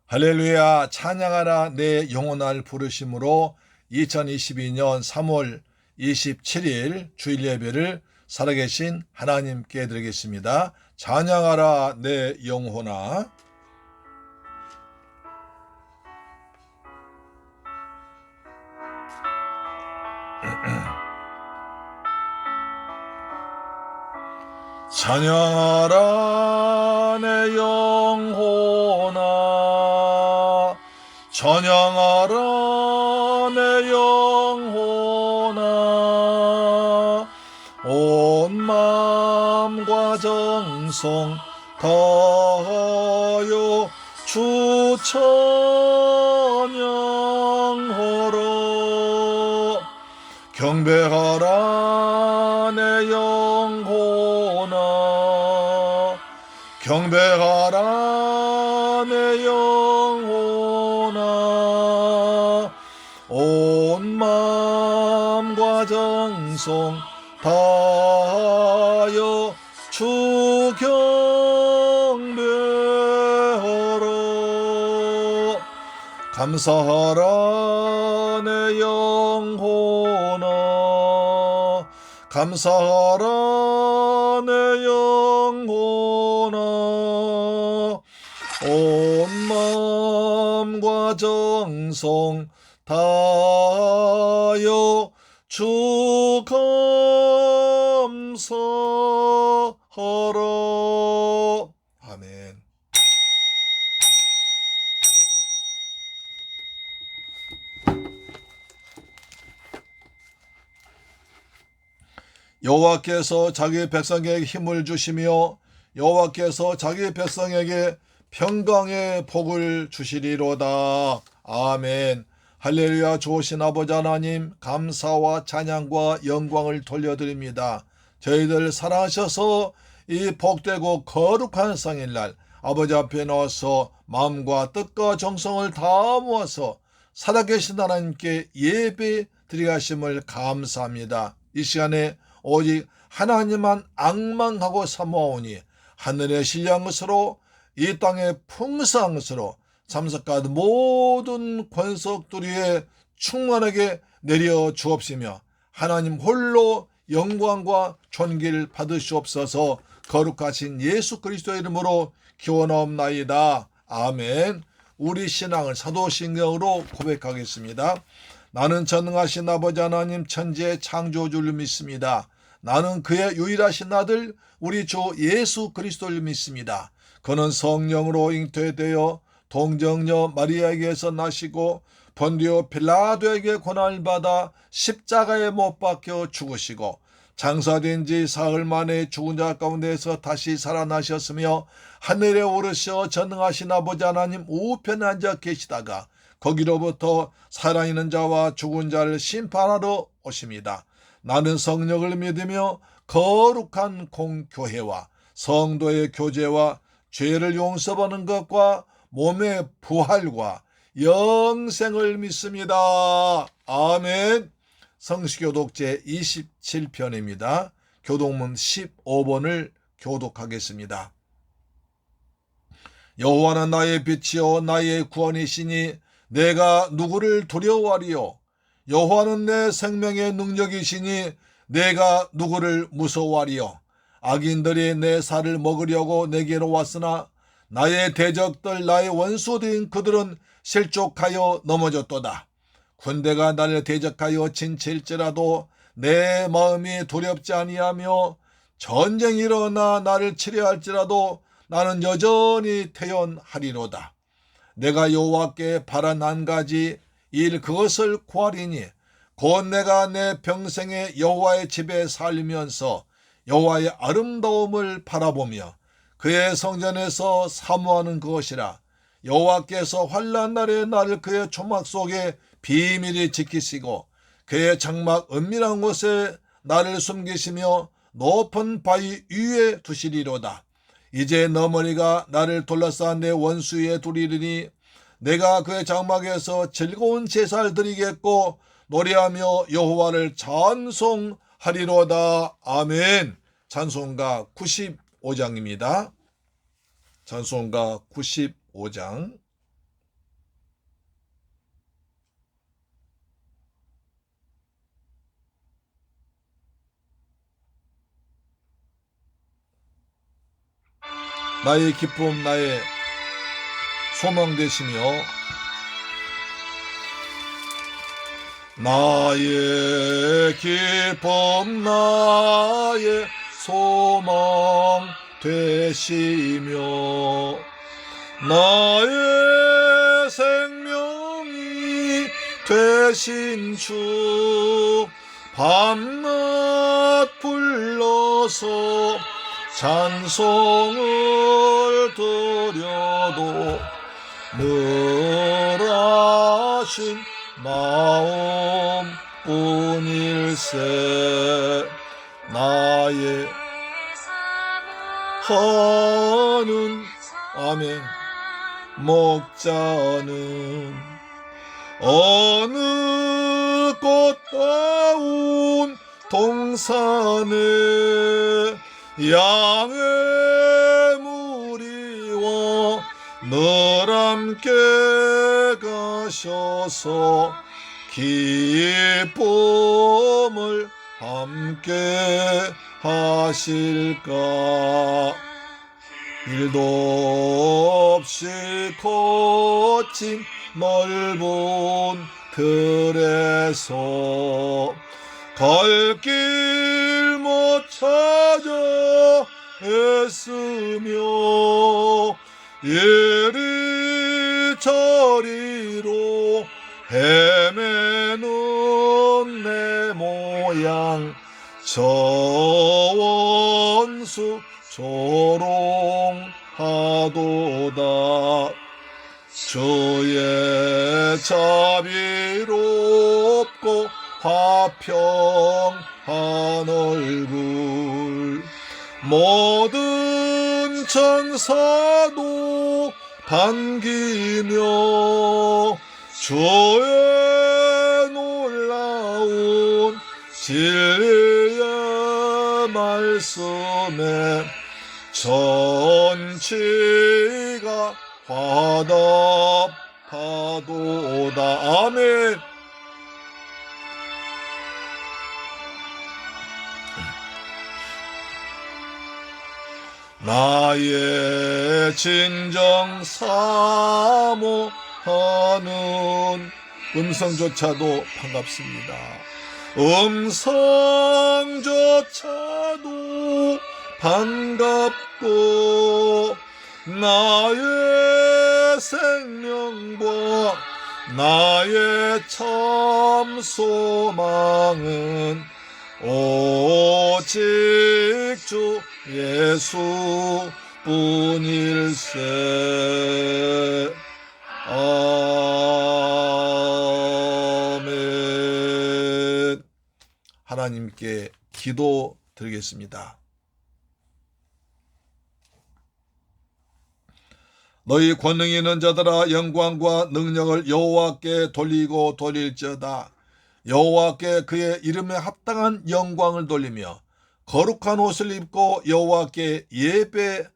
할렐루야, 찬양하라 내 영혼을 부르심으로 2022년 3월 27일 주일 예배를 살아계신 하나님께 드리겠습니다. 찬양하라 내 영혼아. 찬양하라 내 영혼아, 찬양하라 내 영혼아, 온 마음과 정성 다하여 주 찬양하라. 경배하라 내 영혼아, 경배하라 내 영혼아, 온 마음과 정성 다하여 주 경배하라. 감사하라 내 영혼아, 감사하라 내 영혼아, 온 마음과 정성 다하여 주 감사하라. 아멘. 여호와께서 자기 백성에게 힘을 주시며 여호와께서 자기 백성에게 평강의 복을 주시리로다. 아멘. 할렐루야. 좋으신 아버지 하나님, 감사와 찬양과 영광을 돌려드립니다. 저희들 사랑하셔서 이 복되고 거룩한 성일날 아버지 앞에 나와서 마음과 뜻과 정성을 다 모아서 살아계신 하나님께 예배 드리가심을 감사합니다. 이 시간에 오직 하나님만 앙망하고 사모하오니 하늘의 신령한 것으로 이 땅의 풍성한 것으로 참석한 모든 권속들 위에 충만하게 내려 주옵시며 하나님 홀로 영광과 존귀를 받으시옵소서. 거룩하신 예수 그리스도의 이름으로 기원하옵나이다. 아멘. 우리 신앙을 사도신경으로 고백하겠습니다. 나는 전능하신 아버지 하나님 천지의 창조주를 믿습니다. 나는 그의 유일하신 아들 우리 주 예수 그리스도를 믿습니다. 그는 성령으로 잉태되어 동정녀 마리아에게서 나시고 본디오 빌라도에게 고난을 받아 십자가에 못 박혀 죽으시고 장사된 지 사흘 만에 죽은 자 가운데서 다시 살아나셨으며 하늘에 오르셔 전능하신 아버지 하나님 우편에 앉아 계시다가 거기로부터 살아있는 자와 죽은 자를 심판하러 오십니다. 나는 성령을 믿으며 거룩한 공교회와 성도의 교제와 죄를 용서받는 것과 몸의 부활과 영생을 믿습니다. 아멘. 성시교독 제27편입니다. 교독문 15번을 교독하겠습니다. 여호와는 나의 빛이요 나의 구원이시니 내가 누구를 두려워하리요. 여호와는 내 생명의 능력이시니 내가 누구를 무서워하리요. 악인들이 내 살을 먹으려고 내게로 왔으나 나의 대적들 나의 원수된 그들은 실족하여 넘어졌도다. 군대가 나를 대적하여 진칠지라도 내 마음이 두렵지 아니하며 전쟁이 일어나 나를 치려 할지라도 나는 여전히 태연하리로다. 내가 여호와께 바란 한 가지 일 그것을 구하리니 곧 내가 내 평생에 여호와의 집에 살면서 여호와의 아름다움을 바라보며 그의 성전에서 사모하는 것이라. 여호와께서 환난 날에 나를 그의 초막 속에 비밀히 지키시고 그의 장막 은밀한 곳에 나를 숨기시며 높은 바위 위에 두시리로다. 이제 너 머리가 나를 둘러싼 내 원수 위에 두리리니 내가 그의 장막에서 즐거운 제사를 드리겠고 노래하며 여호와를 찬송하리로다. 아멘. 찬송가 95장입니다. 찬송가 95장. 나의 기쁨, 나의 소망 되시며 나의 기쁨, 나의 소망 되시며 나의 생명이 되신 주 밤낮 불러서 찬송을 드려도 늘하신 마음뿐일세 나의 하는 아멘 목자는 어느 꽃다운 동산에 양의 무리와 늘 함께 가셔서 기쁨을 함께 하실까 일도 없이 거친 넓은 들에서 갈 길 못 찾아 애쓰며 이리저리로 헤매는 내 모양 저 원수 조롱하도다 주의 자비롭고 화평한 얼굴 모든 천사도 반기며 주의 놀라운 진리의 말씀에 전치가 화답하도다 아멘. 나의 진정 사모하는 음성조차도 반갑습니다. 음성조차도 반갑고 나의 생명과 나의 참 소망은 오직 주 예수 뿐일세 아멘. 하나님께 기도 드리겠습니다. 너희 권능 있는 자들아 영광과 능력을 여호와께 돌리고 돌릴지어다. 여호와께 그의 이름에 합당한 영광을 돌리며 거룩한 옷을 입고 여호와께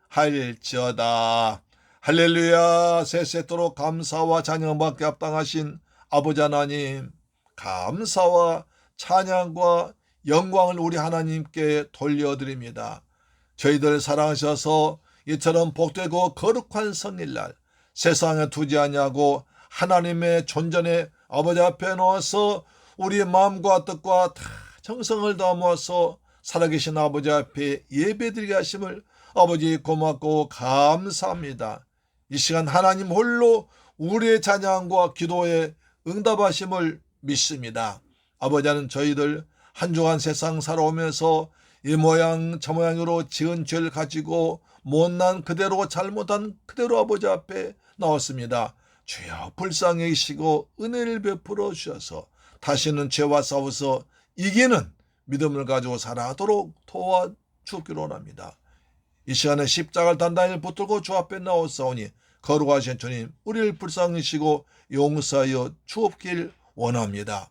예배할지어다. 할렐루야. 세세토록 감사와 찬양받게 합당하신 아버지 하나님, 감사와 찬양과 영광을 우리 하나님께 돌려드립니다. 저희들 사랑하셔서 이처럼 복되고 거룩한 성일날 세상에 두지 아니하고 하나님의 존전에 아버지 앞에 놓아서 우리의 마음과 뜻과 다 정성을 다모아서 살아계신 아버지 앞에 예배드리게 하심을 아버지 고맙고 감사합니다. 이 시간 하나님 홀로 우리의 찬양과 기도에 응답하심을 믿습니다. 아버지는 저희들 한 주간 세상 살아오면서 이 모양 저 모양으로 지은 죄를 가지고 못난 그대로 잘못한 그대로 아버지 앞에 나왔습니다. 주여 불쌍히 여기시고 은혜를 베풀어 주셔서 다시는 죄와 싸워서 이기는 믿음을 가지고 살아가도록 도와주기로 원합니다. 이 시간에 십자가를 단단히 붙들고 주 앞에 나오사오니 거룩하신 주님 우리를 불쌍히 여기시고 용서하여 주옵길 원합니다.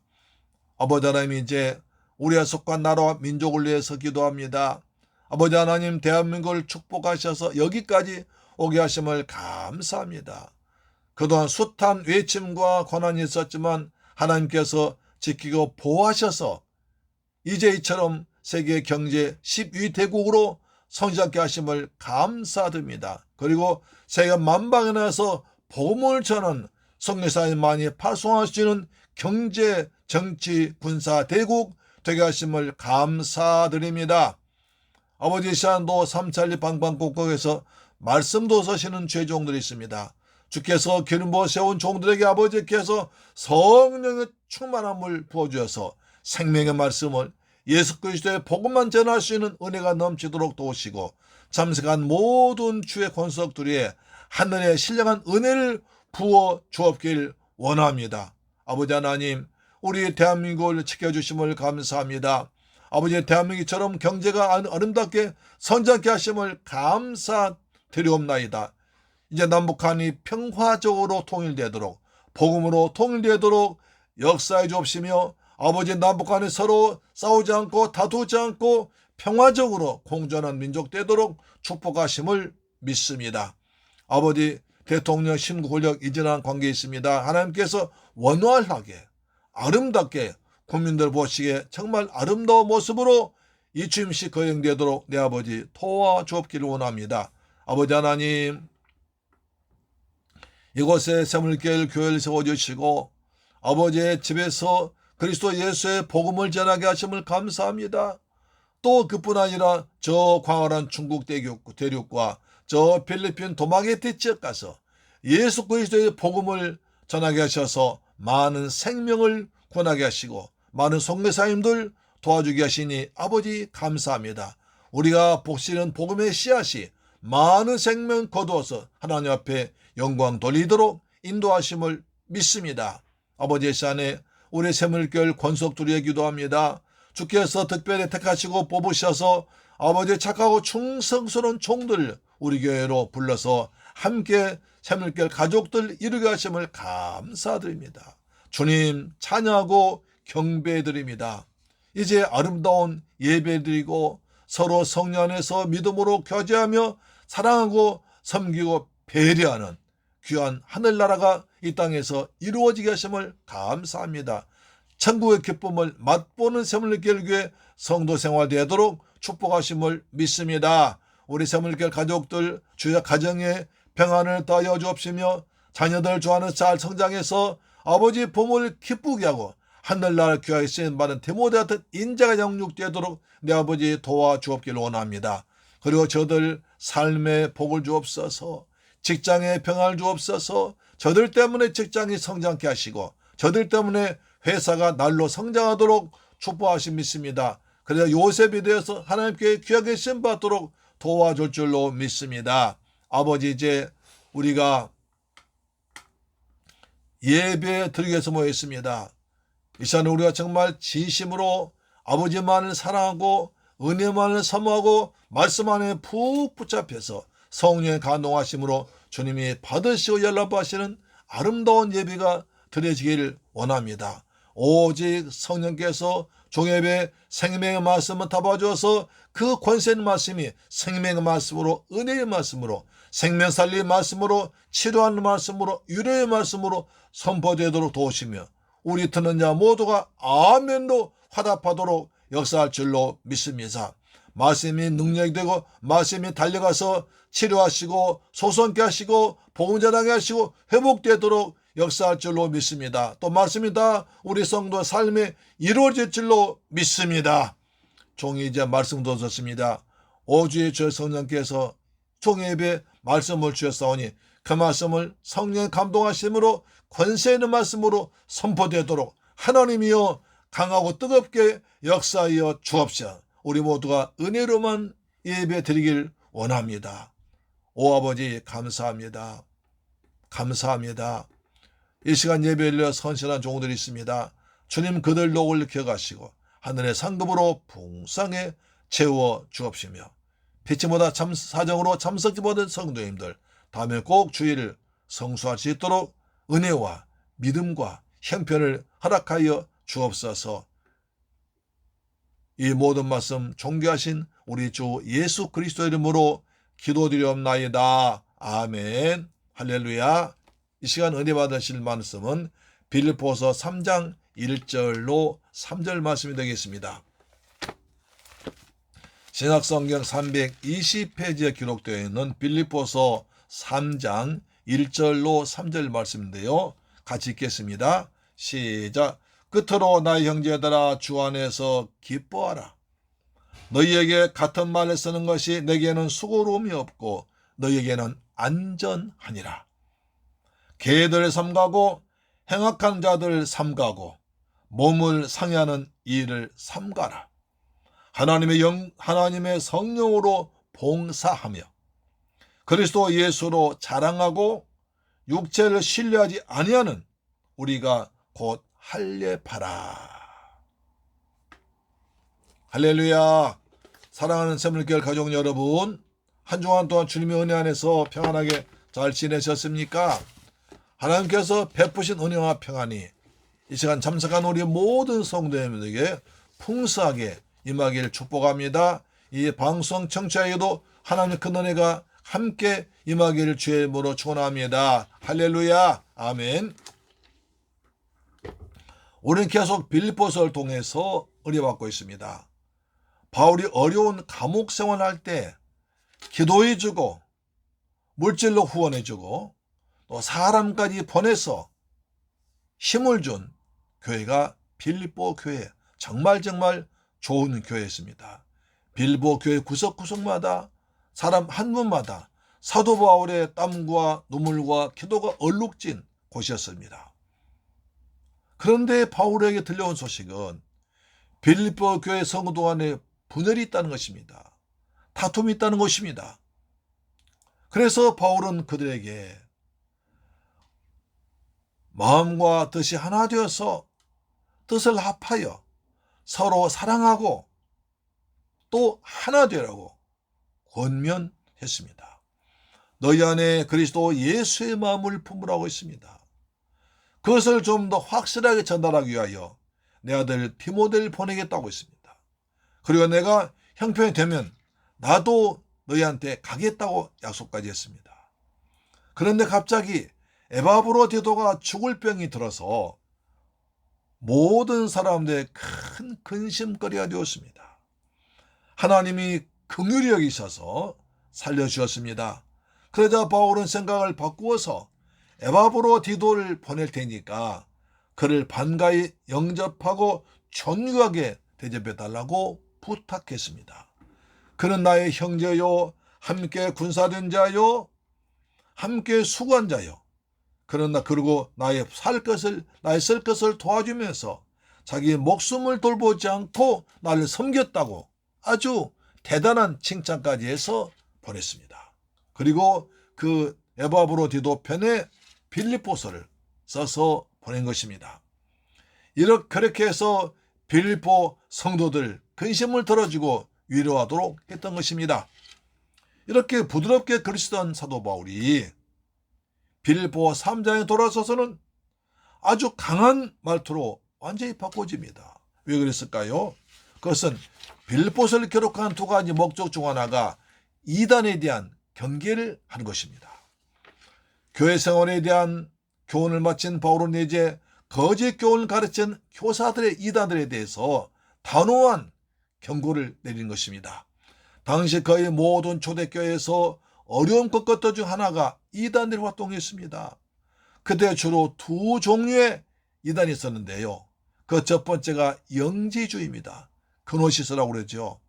아버지 하나님 이제 우리가 속한 나라와 민족을 위해서 기도합니다. 아버지 하나님 대한민국을 축복하셔서 여기까지 오게 하심을 감사합니다. 그동안 숱한 외침과 고난이 있었지만 하나님께서 지키고 보호하셔서 이제 이처럼 세계 경제 10위 대국으로 성취하게 하심을 감사드립니다. 그리고 세계 만방에 나서 복음을 전하는 선교사님 많이 파송할 수 있는 경제, 정치, 군사 대국 되게 하심을 감사드립니다. 아버지, 이 시간도 삼천리 방방곡곡에서 말씀도 서시는 죄종들이 있습니다. 주께서 기름 부어 세운 종들에게 아버지께서 성령의 충만함을 부어주셔서 생명의 말씀을 예수 그리스도의 복음만 전할 수 있는 은혜가 넘치도록 도우시고 참석한 모든 주의 권속들이 하늘의 신령한 은혜를 부어 주옵길 원합니다. 아버지 하나님, 우리 대한민국을 지켜주심을 감사합니다. 아버지, 대한민국처럼 경제가 아름답게 성장케 하심을 감사드리옵나이다. 이제 남북한이 평화적으로 통일되도록 복음으로 통일되도록 역사해 주옵시며 아버지, 남북한이 서로 싸우지 않고 다투지 않고 평화적으로 공존한 민족 되도록 축복하심을 믿습니다. 아버지, 대통령 신구 권력 이전한 관계에 있습니다. 하나님께서 원활하게 아름답게 국민들 보시기에 정말 아름다운 모습으로 이 취임식 거행되도록 내 아버지 도와주옵기를 원합니다. 아버지 하나님, 이곳에 새물길 교회를 세워주시고 아버지의 집에서 그리스도 예수의 복음을 전하게 하심을 감사합니다. 또 그뿐 아니라 저 광활한 중국 대륙과 저 필리핀 도마게티 지역 가서 예수 그리스도의 복음을 전하게 하셔서 많은 생명을 구원하게 하시고 많은 선교사님들 도와주게 하시니 아버지 감사합니다. 우리가 복시는 복음의 씨앗이 많은 생명 거두어서 하나님 앞에 영광 돌리도록 인도하심을 믿습니다. 아버지의 시간에 우리 새물결 권속들에게 기도합니다. 주께서 특별히 택하시고 뽑으셔서 아버지의 착하고 충성스러운 종들 우리 교회로 불러서 함께 새물결 가족들 이루게 하심을 감사드립니다. 주님 찬양하고 경배드립니다. 이제 아름다운 예배드리고 서로 성령 안에서 믿음으로 교제하며 사랑하고 섬기고 배려하는 귀한 하늘나라가 이 땅에서 이루어지게 하심을 감사합니다. 천국의 기쁨을 맛보는 새물결 교회 성도 생활 되도록 축복하심을 믿습니다. 우리 새물결 가족들 주의 가정에 평안을 더하여 주옵시며 자녀들 좋아하는 잘 성장해서 아버지 봄을 기쁘게 하고 하늘나라 귀하게 쓰임받은 디모데 같은 인자가 영육되도록 내 아버지 도와주옵기를 원합니다. 그리고 저들 삶의 복을 주옵소서, 직장에 평안을 주옵소서, 저들 때문에 직장이 성장케 하시고 저들 때문에 회사가 날로 성장하도록 축복하심 믿습니다. 그래서 요셉이 되어서 하나님께 귀하게 쓰임받도록 도와줄 줄로 믿습니다. 아버지, 이제 우리가 예배 드리기 위해서 모였습니다. 이 시간에 우리가 정말 진심으로 아버지만을 사랑하고 은혜만을 사모하고 말씀 안에 푹 붙잡혀서 성령의 감동하심으로 주님이 받으시고 연락하시는 아름다운 예배가 드려지기를 원합니다. 오직 성령께서 종예배 생명의 말씀을 담아주어서 그 권세 있는 말씀이 생명의 말씀으로, 은혜의 말씀으로, 생명 살리의 말씀으로, 치료하는 말씀으로, 유료의 말씀으로 선포되도록 도우시며 우리 듣는 자 모두가 아멘로 화답하도록 역사할 줄로 믿습니다. 말씀이 능력이 되고 말씀이 달려가서 치료하시고 소성케 하시고 복음 전하게 하시고 회복되도록 역사할 줄로 믿습니다. 또 말씀이 다 우리 성도의 삶에 이루어질 줄로 믿습니다. 종이 이제 말씀도 줬습니다. 오주의 주 성령께서 종의 입에 말씀을 주셨사오니 그 말씀을 성령의 감동하심으로 권세 있는 말씀으로 선포되도록 하나님이여 강하고 뜨겁게 역사하여 주옵시오. 우리 모두가 은혜로만 예배 드리길 원합니다. 오 아버지, 감사합니다. 감사합니다. 이 시간 예배를 위해 선신한 종들이 있습니다. 주님 그들도 올리켜 가시고 하늘의 상급으로 풍성에 채워 주옵시며 피치보다 사정으로 참석지 못한 성도님들 다음에 꼭 주의를 성수할 수 있도록 은혜와 믿음과 형편을 허락하여 주옵소서. 이 모든 말씀 존귀하신 우리 주 예수 그리스도 이름으로 기도드리옵나이다. 아멘. 할렐루야. 이 시간 은혜 받으실 말씀은 빌립보서 3장 1절로 3절 말씀이 되겠습니다. 신약성경 320페이지에 기록되어 있는 빌립보서 3장 1절로 3절 말씀인데요. 같이 읽겠습니다. 시작. 끝으로 나의 형제들아 주 안에서 기뻐하라. 너희에게 같은 말을 쓰는 것이 내게는 수고로움이 없고 너희에게는 안전하니라. 개들 삼가고 행악한 자들 삼가고 몸을 상해하는 일을 삼가라. 하나님의 성령으로 봉사하며 그리스도 예수로 자랑하고 육체를 신뢰하지 아니하는 우리가 곧 할례파라. 할렐루야. 사랑하는 새물교회 가족 여러분, 한 주간 동안 주님의 은혜 안에서 평안하게 잘 지내셨습니까? 하나님께서 베푸신 은혜와 평안이 이 시간 참석한 우리 모든 성도님들에게 풍성하게 임하기를 축복합니다. 이 방송 청취자에게도 하나님의 큰 은혜가 함께 임하기를 주의 이름으로 축원합니다. 할렐루야. 아멘. 우리는 계속 빌립보서를 통해서 은혜받고 있습니다. 바울이 어려운 감옥 생활할 때 기도해주고 물질로 후원해주고 또 사람까지 보내서 힘을 준 교회가 빌립보 교회, 정말 좋은 교회였습니다. 빌립보 교회 구석구석마다 사람 한 분마다 사도 바울의 땀과 눈물과 기도가 얼룩진 곳이었습니다. 그런데 바울에게 들려온 소식은 빌립보 교회 성도 간에 분열이 있다는 것입니다. 다툼이 있다는 것입니다. 그래서 바울은 그들에게 마음과 뜻이 하나 되어서 뜻을 합하여 서로 사랑하고 또 하나 되라고 권면했습니다. 너희 안에 그리스도 예수의 마음을 품으라고 했습니다. 그것을 좀 더 확실하게 전달하기 위하여 내 아들 디모데를 보내겠다고 했습니다. 그리고 내가 형편이 되면 나도 너희한테 가겠다고 약속까지 했습니다. 그런데 갑자기 에바브로디도가 죽을 병이 들어서 모든 사람들의 큰 근심거리가 되었습니다. 하나님이 긍휼히 여기셔서 살려주셨습니다. 그러자 바울은 생각을 바꾸어서 에바브로디도를 보낼 테니까 그를 반가이 영접하고 존귀하게 대접해달라고 부탁했습니다. 그는 나의 형제요, 함께 군사된 자요, 함께 수고한 자요. 그리고 나의 쓸 것을 도와주면서 자기 목숨을 돌보지 않고 나를 섬겼다고 아주 대단한 칭찬까지 해서 보냈습니다. 그리고 그 에바브로디도 편에 빌립보서를 써서 보낸 것입니다. 그렇게 해서 빌립보 성도들 근심을 덜어주고 위로하도록 했던 것입니다. 이렇게 부드럽게 그리스도한 사도 바울이 빌립보 3장에 돌아서서는 아주 강한 말투로 완전히 바꿔집니다. 왜 그랬을까요? 그것은 빌립보서를 기록한 두 가지 목적 중 하나가 이단에 대한 경계를 하는 것입니다. 교회 생활에 대한 교훈을 마친 바울은 이제 거짓 교훈을 가르친 교사들의 이단들에 대해서 단호한 경고를 내린 것입니다. 당시 거의 모든 초대교회에서 어려움 꺾었던 중 하나가 이단들이 활동했습니다. 그때 주로 두 종류의 이단이 있었는데요. 그 첫 번째가 영지주의입니다. 그노시스라고 그러죠.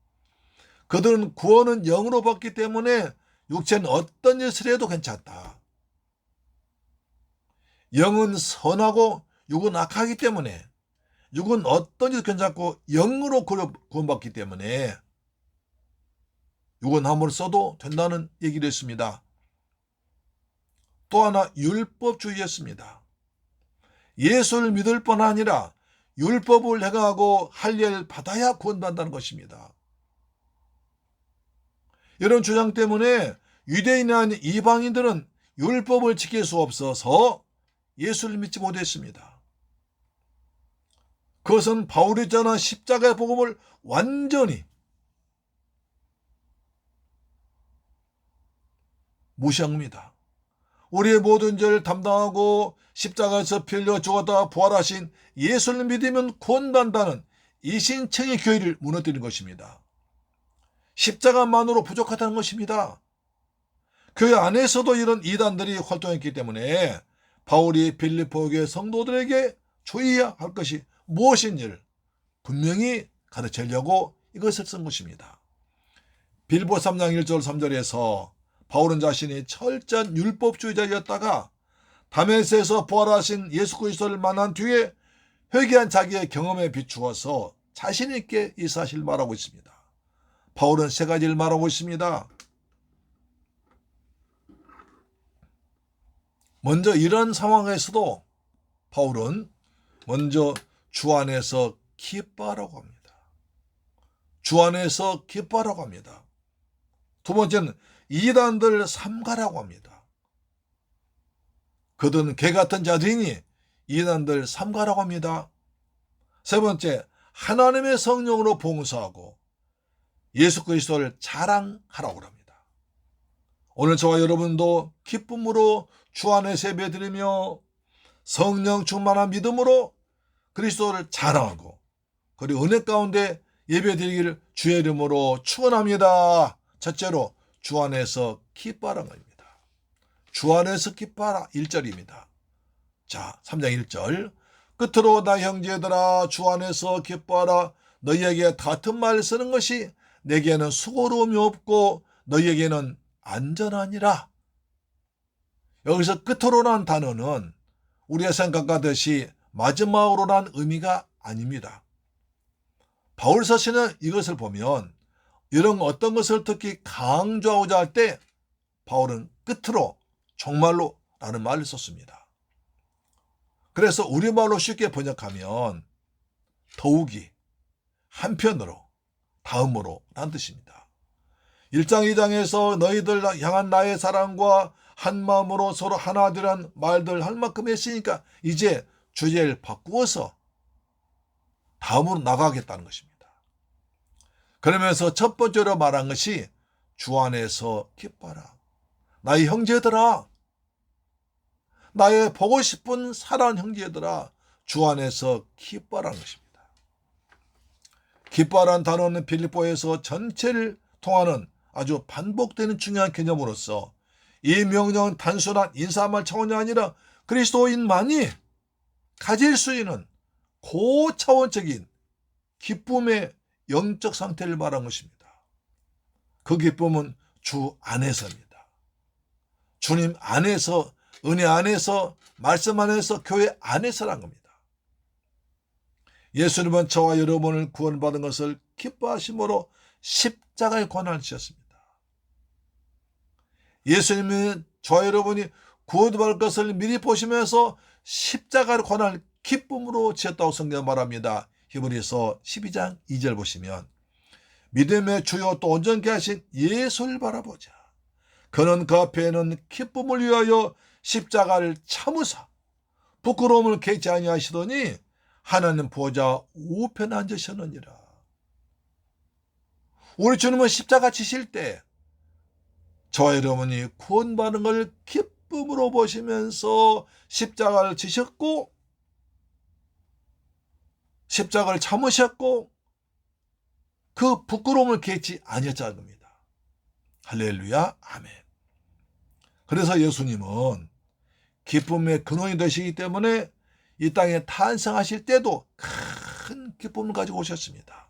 그들은 구원은 영으로 받기 때문에 육체는 어떤 짓을 해도 괜찮다. 영은 선하고 육은 악하기 때문에 육은 어떤 짓도 괜찮고 영으로 구원받기 때문에 육은 아무리 써도 된다는 얘기를 했습니다. 또 하나 율법주의였습니다. 예수를 믿을 뿐 아니라 율법을 행하고 할례를 받아야 구원받는다는 것입니다. 이런 주장 때문에 유대인이나 이방인들은 율법을 지킬 수 없어서 예수를 믿지 못했습니다. 그것은 바울이 전한 십자가의 복음을 완전히 무시합니다. 우리의 모든 죄를 담당하고 십자가에서 피 흘려 죽었다가 부활하신 예수를 믿으면 구원받는다는 이신청의 교회를 무너뜨린 것입니다. 십자가만으로 부족하다는 것입니다. 교회 안에서도 이런 이단들이 활동했기 때문에 바울이 빌립보 교회 성도들에게 주의해야 할 것이 무엇인지를 분명히 가르치려고 이것을 쓴 것입니다. 빌립보 3장 1절 3절에서 바울은 자신이 철저한 율법주의자였다가 다메섹에서 부활하신 예수 그리스도를 만난 뒤에 회개한 자기의 경험에 비추어서 자신 있게 이 사실을 말하고 있습니다. 바울은 세 가지를 말하고 있습니다. 먼저 이런 상황에서도 바울은 먼저 주 안에서 기뻐하라고 합니다. 주 안에서 기뻐하라고 합니다. 두 번째는 이단들 삼가라고 합니다. 그들은 개 같은 자들이니 이단들 삼가라고 합니다. 세 번째, 하나님의 성령으로 봉사하고 예수 그리스도를 자랑하라고 합니다. 오늘 저와 여러분도 기쁨으로 주 안에서 예배드리며 성령 충만한 믿음으로 그리스도를 자랑하고 그리고 은혜 가운데 예배드리기를 주의 이름으로 축원합니다. 첫째로 주 안에서 기뻐하라는 겁니다. 주 안에서 기뻐하라 1절입니다. 자, 3장 1절. 끝으로 나 형제들아 주 안에서 기뻐하라. 너희에게 같은 말 쓰는 것이 내게는 수고로움이 없고 너희에게는 안전하니라. 여기서 끝으로란 단어는 우리가 생각하듯이 마지막으로란 의미가 아닙니다. 바울 서신은 이것을 보면 이런 어떤 것을 특히 강조하고자 할 때 바울은 끝으로 정말로 라는 말을 썼습니다. 그래서 우리말로 쉽게 번역하면 더욱이, 한편으로, 다음으로 라는 뜻입니다. 1장 2장에서 너희들 향한 나의 사랑과 한 마음으로 서로 하나 되라는 말들 할 만큼 했으니까 이제 주제를 바꾸어서 다음으로 나가겠다는 것입니다. 그러면서 첫 번째로 말한 것이 주 안에서 기뻐하라. 나의 형제들아, 나의 보고 싶은 사랑하는 형제들아, 주 안에서 기뻐하라는 것입니다. 기뻐하라는 단어는 빌립보에서 전체를 통하는 아주 반복되는 중요한 개념으로서 이 명령은 단순한 인사말 차원이 아니라 그리스도인만이 가질 수 있는 고차원적인 기쁨의 영적 상태를 말한 것입니다. 그 기쁨은 주 안에서입니다. 주님 안에서, 은혜 안에서, 말씀 안에서, 교회 안에서란 겁니다. 예수님은 저와 여러분을 구원받은 것을 기뻐하심으로 십자가의 고난을 지었습니다. 예수님은 저와 여러분이 구원받을 것을 미리 보시면서 십자가의 고난을 기쁨으로 지었다고 성경은 말합니다. 히브리서 12장 2절 보시면 믿음의 주요 또 온전케 하신 예수를 바라보자. 그는 그 앞에는 기쁨을 위하여 십자가를 참으사 부끄러움을 개치 아니하시더니 하나님 보좌 우편에 앉으셨느니라. 우리 주님은 십자가 지실 때 저와 여러분이 구원받는 걸 기쁨으로 보시면서 십자가를 지셨고 십자가를 참으셨고 그 부끄러움을 개치 아니었다는 겁니다. 할렐루야, 아멘. 그래서 예수님은 기쁨의 근원이 되시기 때문에 이 땅에 탄생하실 때도 큰 기쁨을 가지고 오셨습니다.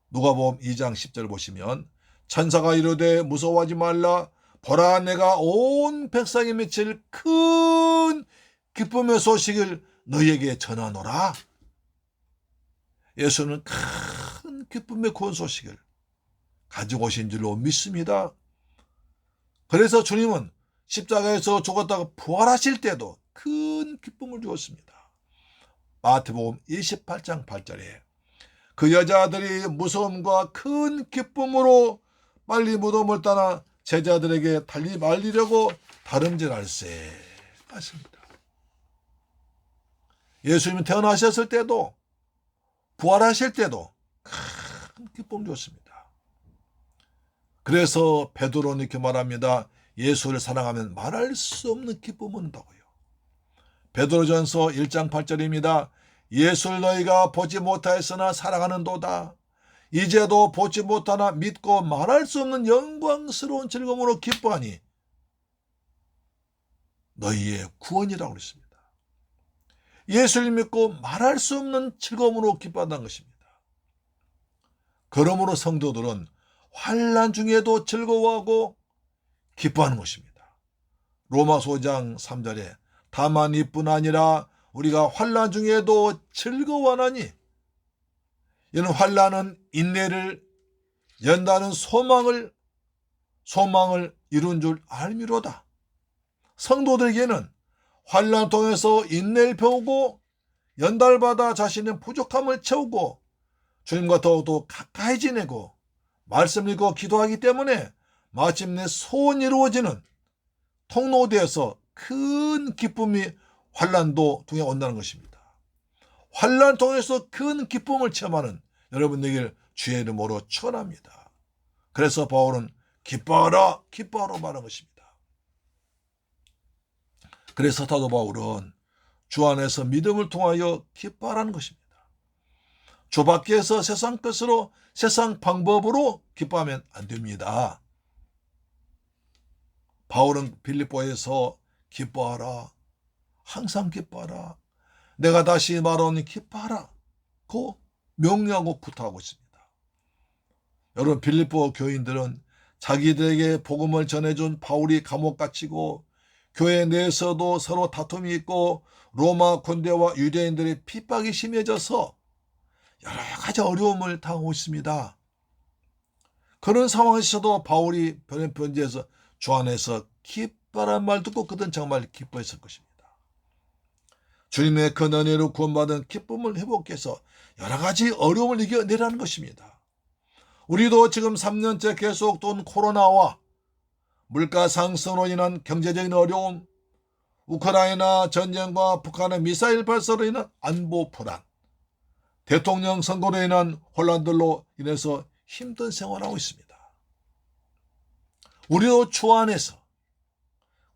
누가복음 2장 10절 보시면 천사가 이르되 무서워하지 말라 보라 내가 온 백성에 미칠 큰 기쁨의 소식을 너희에게 전하노라. 예수는 큰 기쁨의 구원 소식을 가지고 오신 줄로 믿습니다. 그래서 주님은 십자가에서 죽었다가 부활하실 때도 큰 기쁨을 주었습니다. 마태복음 28장 8절에 그 여자들이 무서움과 큰 기쁨으로 빨리 무덤을 떠나 제자들에게 달리 말리려고 다름질할세 하십니다. 예수님이 태어나셨을 때도 부활하실 때도 큰 기쁨 줬습니다. 그래서 베드로는 이렇게 말합니다. 예수를 사랑하면 말할 수 없는 기쁨을 얻는다고요. 베드로전서 1장 8절입니다. 예수를 너희가 보지 못하였으나 사랑하는도다. 이제도 보지 못하나 믿고 말할 수 없는 영광스러운 즐거움으로 기뻐하니 너희의 구원이라고 했습니다. 예수를 믿고 말할 수 없는 즐거움으로 기뻐한다는 것입니다. 그러므로 성도들은 환난 중에도 즐거워하고 기뻐하는 것입니다. 로마서 5장 3절에 다만 이뿐 아니라 우리가 환난 중에도 즐거워하나니 이는 환난은 인내를 연다는 소망을 이룬 줄 알미로다. 성도들에게는 환난 통해서 인내를 배우고 연달받아 자신의 부족함을 채우고 주님과 더욱더 가까이 지내고 말씀 읽고 기도하기 때문에 마침내 소원이 이루어지는 통로되어서 큰 기쁨이 환난도 통해 온다는 것입니다. 환난 통해서 큰 기쁨을 체험하는 여러분에게 주의 이름으로 축원합니다. 그래서 바울은 기뻐하라 기뻐하라 말한 것입니다. 그래서 사도 바울은 주 안에서 믿음을 통하여 기뻐하라는 것입니다. 주 밖에서 세상 것으로 세상 방법으로 기뻐하면 안 됩니다. 바울은 빌립보에서 기뻐하라, 항상 기뻐하라, 내가 다시 말하오니 기뻐하라 고 명령하고 부탁하고 있습니다. 여러분, 빌립보 교인들은 자기들에게 복음을 전해준 바울이 감옥 갇히고 교회 내에서도 서로 다툼이 있고 로마 군대와 유대인들의 핍박이 심해져서 여러 가지 어려움을 당하고 있습니다. 그런 상황에서도 바울이 편지에서 주 안에서 기뻐란 말 듣고 그들은 정말 기뻐했을 것입니다. 주님의 그 은혜로 구원받은 기쁨을 회복해서 여러 가지 어려움을 이겨내라는 것입니다. 우리도 지금 3년째 계속 돈 코로나와 물가 상승으로 인한 경제적인 어려움, 우크라이나 전쟁과 북한의 미사일 발사로 인한 안보 불안, 대통령 선거로 인한 혼란들로 인해서 힘든 생활을 하고 있습니다. 우리도 주 안에서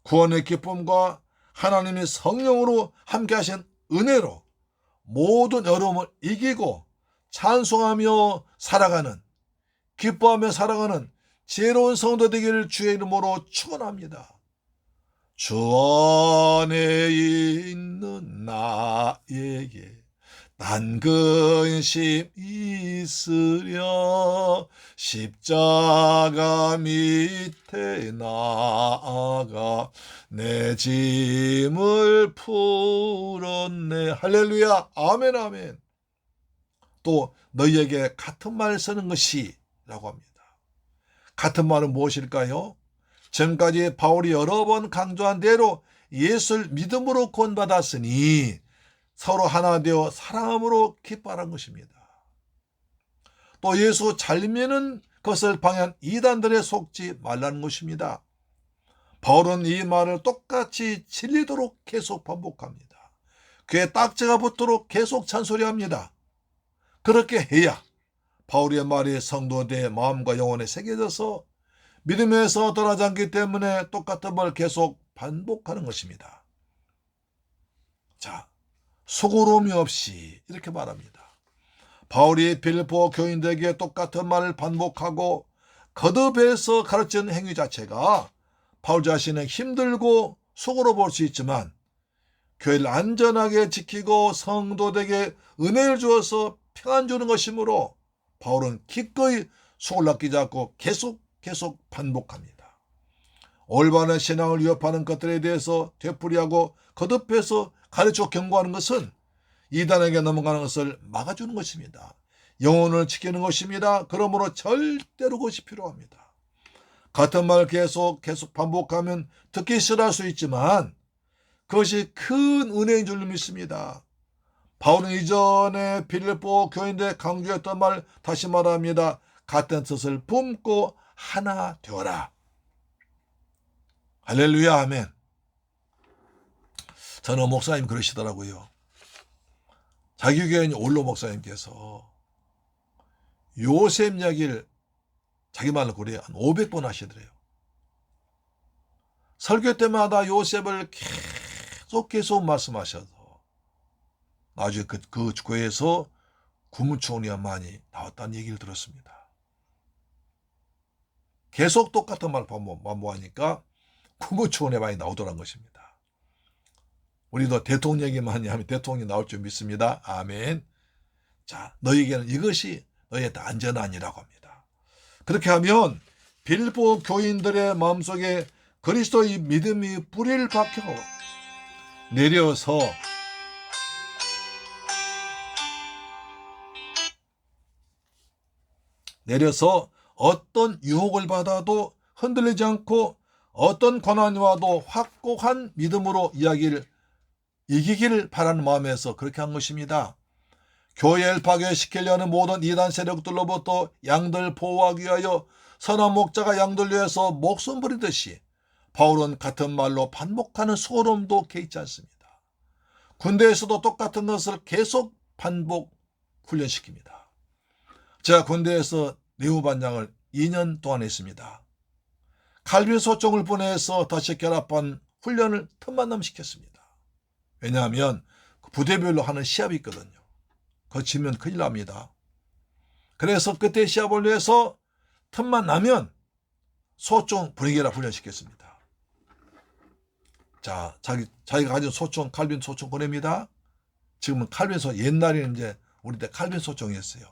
구원의 기쁨과 하나님의 성령으로 함께 하신 은혜로 모든 어려움을 이기고 찬송하며 살아가는, 기뻐하며 살아가는 지혜로운 성도 되기를 주의 이름으로 축원합니다. 주 안에 있는 나에게 난 근심 있으랴 십자가 밑에 나아가 내 짐을 풀었네. 할렐루야. 아멘 아멘. 또 너희에게 같은 말을 쓰는 것이 라고 합니다. 같은 말은 무엇일까요? 지금까지 바울이 여러 번 강조한 대로 예수를 믿음으로 구원받았으니 서로 하나 되어 사랑함으로 기뻐하는 것입니다. 또 예수 잘 믿는 것을 방해한 이단들에 속지 말라는 것입니다. 바울은 이 말을 똑같이 진리도록 계속 반복합니다. 귀에 딱지가 붙도록 계속 잔소리합니다. 그렇게 해야 바울의 말이 성도들의 마음과 영혼에 새겨져서 믿음에서 떠나지 않기 때문에 똑같은 말 계속 반복하는 것입니다. 자, 수고로움이 없이 이렇게 말합니다. 바울이 빌립보 교인들에게 똑같은 말을 반복하고 거듭해서 가르치는 행위 자체가 바울 자신은 힘들고 수고로 볼 수 있지만 교회를 안전하게 지키고 성도들에게 은혜를 주어서 평안 주는 것이므로 바울은 기꺼이 수고를 아끼지 않고 계속 반복합니다. 올바른 신앙을 위협하는 것들에 대해서 되풀이하고 거듭해서 가르쳐 경고하는 것은 이단에게 넘어가는 것을 막아주는 것입니다. 영혼을 지키는 것입니다. 그러므로 절대로 그것이 필요합니다. 같은 말 계속 반복하면 듣기 싫어할 수 있지만 그것이 큰 은혜인 줄 믿습니다. 바울은 이전에 빌립보 교인들에 강조했던 말 다시 말합니다. 같은 뜻을 품고 하나 되어라. 할렐루야 아멘. 저는 목사님 그러시더라고요. 자기 교인 올로 목사님께서 요셉 이야기를 자기 말로 그래요. 한 500번 하시더래요. 설교 때마다 요셉을 계속 말씀하셔서 나중에 그 교회에서 국무총리가 많이 나왔다는 얘기를 들었습니다. 계속 똑같은 말 반복하니까 국무총리가 많이 나오더란 것입니다. 우리도 대통령 얘기 많이 하면 대통령이 나올 줄 믿습니다. 아멘. 자, 너희에게는 이것이 너희의 안전한이라고 합니다. 그렇게 하면 빌보 교인들의 마음속에 그리스도의 믿음이 뿌리를 박혀 내려서 어떤 유혹을 받아도 흔들리지 않고 어떤 고난이 와도 확고한 믿음으로 이기기를 바라는 마음에서 그렇게 한 것입니다. 교회를 파괴시키려는 모든 이단 세력들로부터 양들 보호하기 위하여 선한 목자가 양들 위해서 목숨 버리듯이 바울은 같은 말로 반복하는 소름도 개의치 않습니다. 군대에서도 똑같은 것을 계속 반복 훈련시킵니다. 제가 군대에서 내후반장을 2년 동안 했습니다. 칼빈 소총을 보내서 다시 결합한 훈련을 틈만 나면 시켰습니다. 왜냐하면 부대별로 하는 시합이 있거든요. 그거 지면 큰일 납니다. 그래서 그때 시합을 위해서 틈만 나면 소총 분위기라 훈련시켰습니다. 자, 자기가 가진 소총, 칼빈 소총 보냅니다. 지금은 칼빈 소총, 옛날에는 이제 우리 때 칼빈 소총이었어요.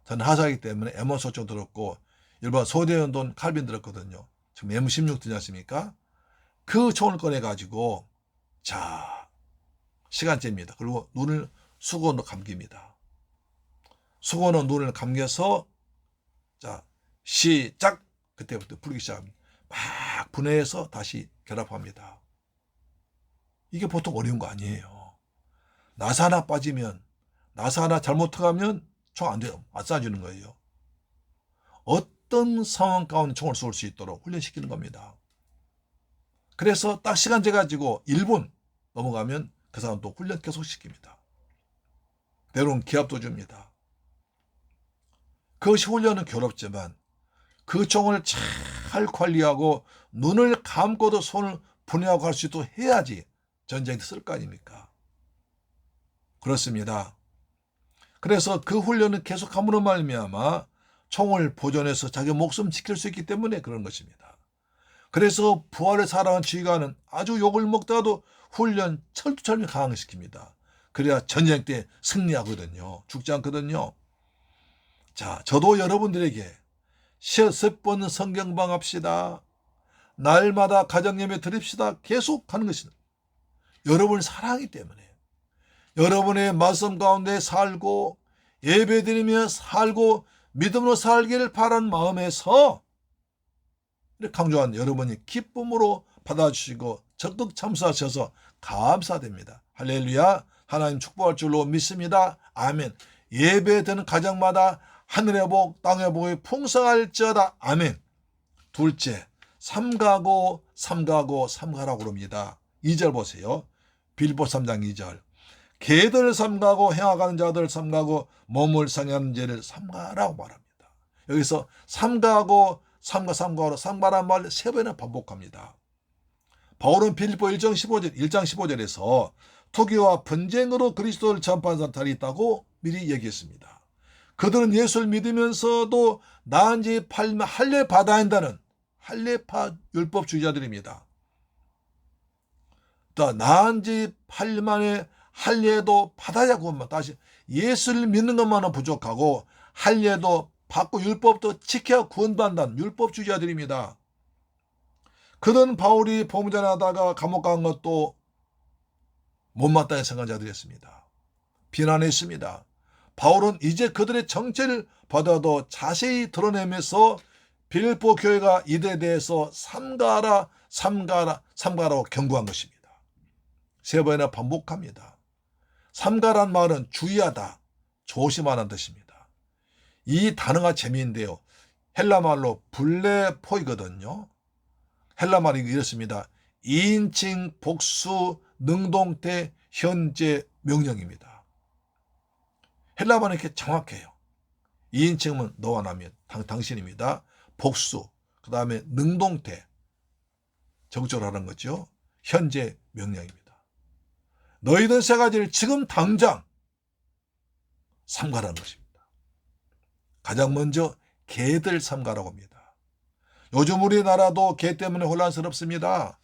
저는 하사이기 때문에 M1 소총 들었고 일반 소대연돈 칼빈 들었거든요. 지금 M16 들지 않습니까? 그 총을 꺼내가지고 자, 시간째입니다. 그리고 눈을 수건으로 감깁니다. 수건으로 눈을 감겨서 자, 시작! 그때부터 풀기 시작합니다. 막 분해해서 다시 결합합니다. 이게 보통 어려운 거 아니에요. 나사 하나 빠지면, 나사 하나 잘못 들어가면 총 안 돼요. 안 쏴주는 거예요. 어떤 상황 가운데 총을 쏠 수 있도록 훈련시키는 겁니다. 그래서 딱 시간 재가지고 1분 넘어가면 그 사람 또 훈련 계속 시킵니다. 때로는 기합도 줍니다. 그것이 훈련은 괴롭지만 그 총을 잘 관리하고 눈을 감고도 손을 분해하고 할 수 있도록 해야지 전쟁에 쓸 거 아닙니까? 그렇습니다. 그래서 그 훈련을 계속함으로 말미암아 총을 보존해서 자기 목숨 지킬 수 있기 때문에 그런 것입니다. 그래서 부활의 사랑한 지휘관은 아주 욕을 먹다가도 훈련 철두철미 강화시킵니다. 그래야 전쟁 때 승리하거든요. 죽지 않거든요. 자, 저도 여러분들에게 10번 성경방 합시다. 날마다 가정예배 드립시다. 계속 하는 것입니다. 여러분을 사랑하기 때문에 여러분의 말씀 가운데 살고 예배드리며 살고 믿음으로 살기를 바라는 마음에서 이렇게 강조한 여러분이 기쁨으로 받아주시고 적극 참수하셔서 감사됩니다. 할렐루야. 하나님 축복할 줄로 믿습니다. 아멘. 예배드리는 가정마다 하늘의 복 땅의 복이 풍성할지어다. 아멘. 둘째, 삼가고 삼가라고 그럽니다. 2절 보세요. 빌보 3장 2절. 개들 삼가고 행하가는 자들 삼가고 몸을 상하는 죄를 삼가라고 말합니다. 여기서 삼가고 삼가라는 말을 3번이나 반복합니다. 바울은 빌보 1장 15절에서 투기와 분쟁으로 그리스도를 전파한 사람이 있다고 미리 얘기했습니다. 그들은 예수를 믿으면서도 나은 지 8년 할례 받아야 한다는 할례파 율법주의자들입니다. 또 나은 지 8년 만에 할례도 받아야고만 다시 예수를 믿는 것만은 부족하고 할례도 받고 율법도 지켜야 구원받는다는 율법주의자들입니다. 그들은 바울이 봉전하다가 감옥 간 것도 못마땅히 생각한 자들이었습니다. 비난했습니다. 바울은 이제 그들의 정체를 받아도 자세히 드러내면서 빌보 교회가 이들에 대해서 삼가라고 경고한 것입니다. 3번이나 반복합니다. 삼가란 말은 주의하다, 조심하는 뜻입니다. 이 단어가 재미있는데요. 헬라말로 블레포이거든요. 헬라말이 이렇습니다. 2인칭 복수 능동태 현재 명령입니다. 헬라말은 이렇게 정확해요. 2인칭은 너와 나면 당신입니다. 복수, 그 다음에 능동태 적절로 하는 거죠. 현재 명령입니다. 너희들 3가지를 지금 당장 삼가라는 것입니다. 가장 먼저 개들 삼가라고 합니다. 요즘 우리나라도 개 때문에 혼란스럽습니다.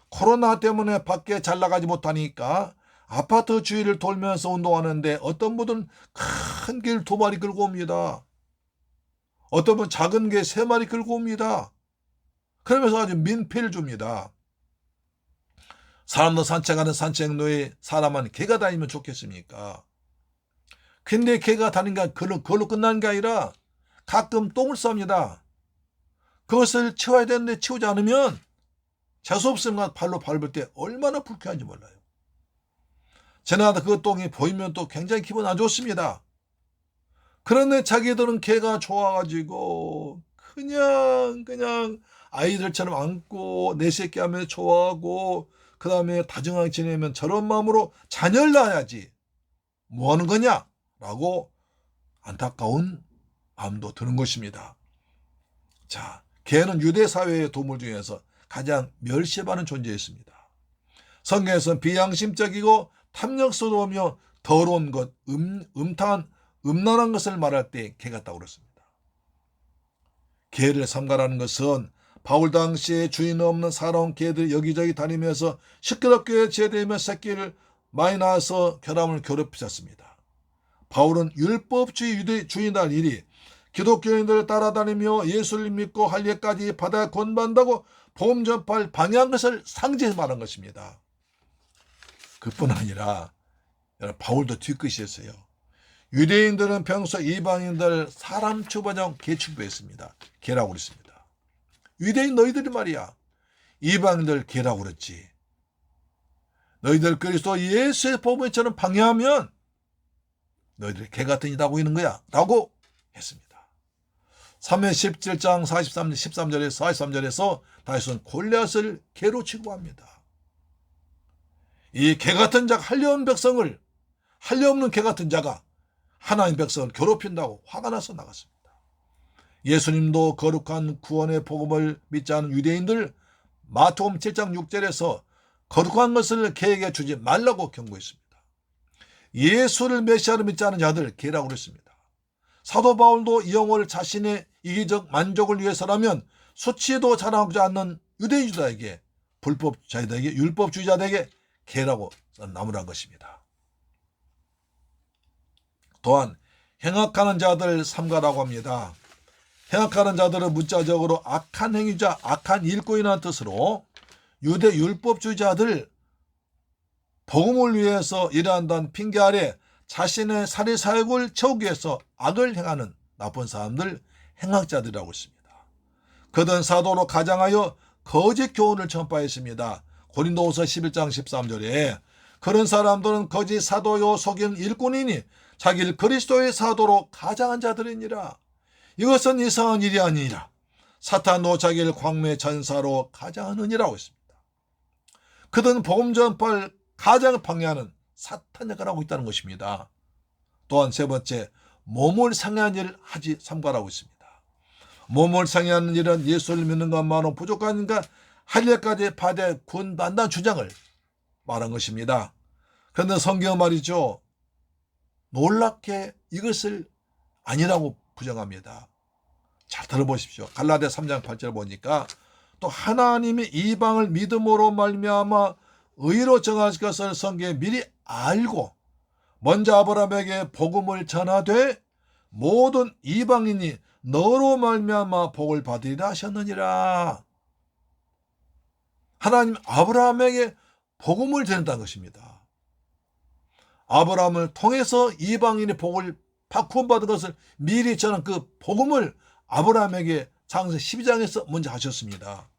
코로나 때문에 밖에 잘 나가지 못하니까 아파트 주위를 돌면서 운동하는데 어떤 분은 큰 개를 2마리 끌고 옵니다. 어떤 분은 작은 개 3마리 끌고 옵니다. 그러면서 아주 민폐를 줍니다. 사람도 산책하는 산책로에 사람은 개가 다니면 좋겠습니까? 근데 개가 다니는 게 그걸로 끝나는 게 아니라 가끔 똥을 쌉니다. 그것을 치워야 되는데 치우지 않으면 재수없으면 발로 밟을 때 얼마나 불쾌한지 몰라요. 지나가다 그 똥이 보이면 또 굉장히 기분 안 좋습니다. 그런데 자기들은 개가 좋아가지고 그냥 아이들처럼 안고 내 새끼 하면서 좋아하고 그 다음에 다정하게 지내면 저런 마음으로 자녀를 낳아야지 뭐 하는 거냐? 라고 안타까운 마음도 드는 것입니다. 자, 개는 유대 사회의 동물 중에서 가장 멸시받는 존재였습니다. 성경에서는 비양심적이고 탐욕스러우며 더러운 것, 음란한 것을 말할 때 개 같다고 그랬습니다. 개를 삼가라는 것은 바울 당시에 주인 없는 살아온 개들이 여기저기 다니면서 시끄럽게 제대하며 새끼를 많이 낳아서 결함을 괴롭히셨습니다. 바울은 율법주의 유대주의다 일이 기독교인들을 따라다니며 예수를 믿고 할례까지 받아 권반다고 복음 전파를 방해한 것을 상징해서 말한 것입니다. 그뿐 아니라 바울도 뒤끝이었어요. 유대인들은 평소 이방인들 사람 취급하자고 개 취급했습니다. 개라고 그랬습니다. 유대인 너희들이 말이야 이방인들 개라고 그랬지. 너희들 그리스도 예수의 복음처럼 방해하면 너희들이 개 같은 이다 보이는 거야 라고 했습니다. 3회 17장 13절에서 다윗은 골리앗을 개로 취급합니다. 이 개 같은 자가 할례없는 백성을 할례 없는 개 같은 자가 하나님 백성을 괴롭힌다고 화가 나서 나갔습니다. 예수님도 거룩한 구원의 복음을 믿지 않은 유대인들 마태복음 7장 6절에서 거룩한 것을 개에게 주지 말라고 경고했습니다. 예수를 메시아로 믿지 않은 자들 개라고 그랬습니다. 사도 바울도 이 영혼을 자신의 이기적 만족을 위해서라면 수치도 자랑하지 않는 유대인들에게 불법주의자들에게 율법주의자들에게 개라고 나무란 것입니다. 또한 행악하는 자들 삼가라고 합니다. 행악하는 자들은 문자적으로 악한 행위자, 악한 일꾼이라는 뜻으로 유대 율법주의자들 복음을 위해서 일한다는 핑계 아래 자신의 사리사욕을 채우기 위해서 악을 행하는 나쁜 사람들 행악자들이라고 했습니다. 그들은 사도로 가장하여 거짓 교훈을 전파했습니다. 고린도후서 11장 13절에 그런 사람들은 거짓 사도요 속인 일꾼이니 자기를 그리스도의 사도로 가장한 자들이니라. 이것은 이상한 일이 아니니라. 사탄도 자기를 광명의 전사로 가장하느니라고 했습니다. 그들은 복음 전파를 가장 방해하는 사탄 역할을 하고 있다는 것입니다. 또한 세 번째, 몸을 상해하는 일을 하지 삼가라고 했습니다. 몸을 상해하는 일은 예수를 믿는 것만으로 부족하니까 할례까지 받아 구원받는다는 주장을 말한 것입니다. 그런데 성경 말이죠. 놀랍게 이것을 아니라고 부정합니다. 잘 들어보십시오. 갈라디아 3장 8절 보니까 또 하나님이 이방을 믿음으로 말미암아 의로 정하실 것을 성경에 미리 알고 먼저 아브라함에게 복음을 전하되 모든 이방인이 너로 말미암아 복을 받으리라 하셨느니라. 하나님 아브라함에게 복음을 전했다는 것입니다. 아브라함을 통해서 이방인의 복을 구원받은 것을 미리 전한 그 복음을 아브라함에게 창세 12장에서 먼저 하셨습니다.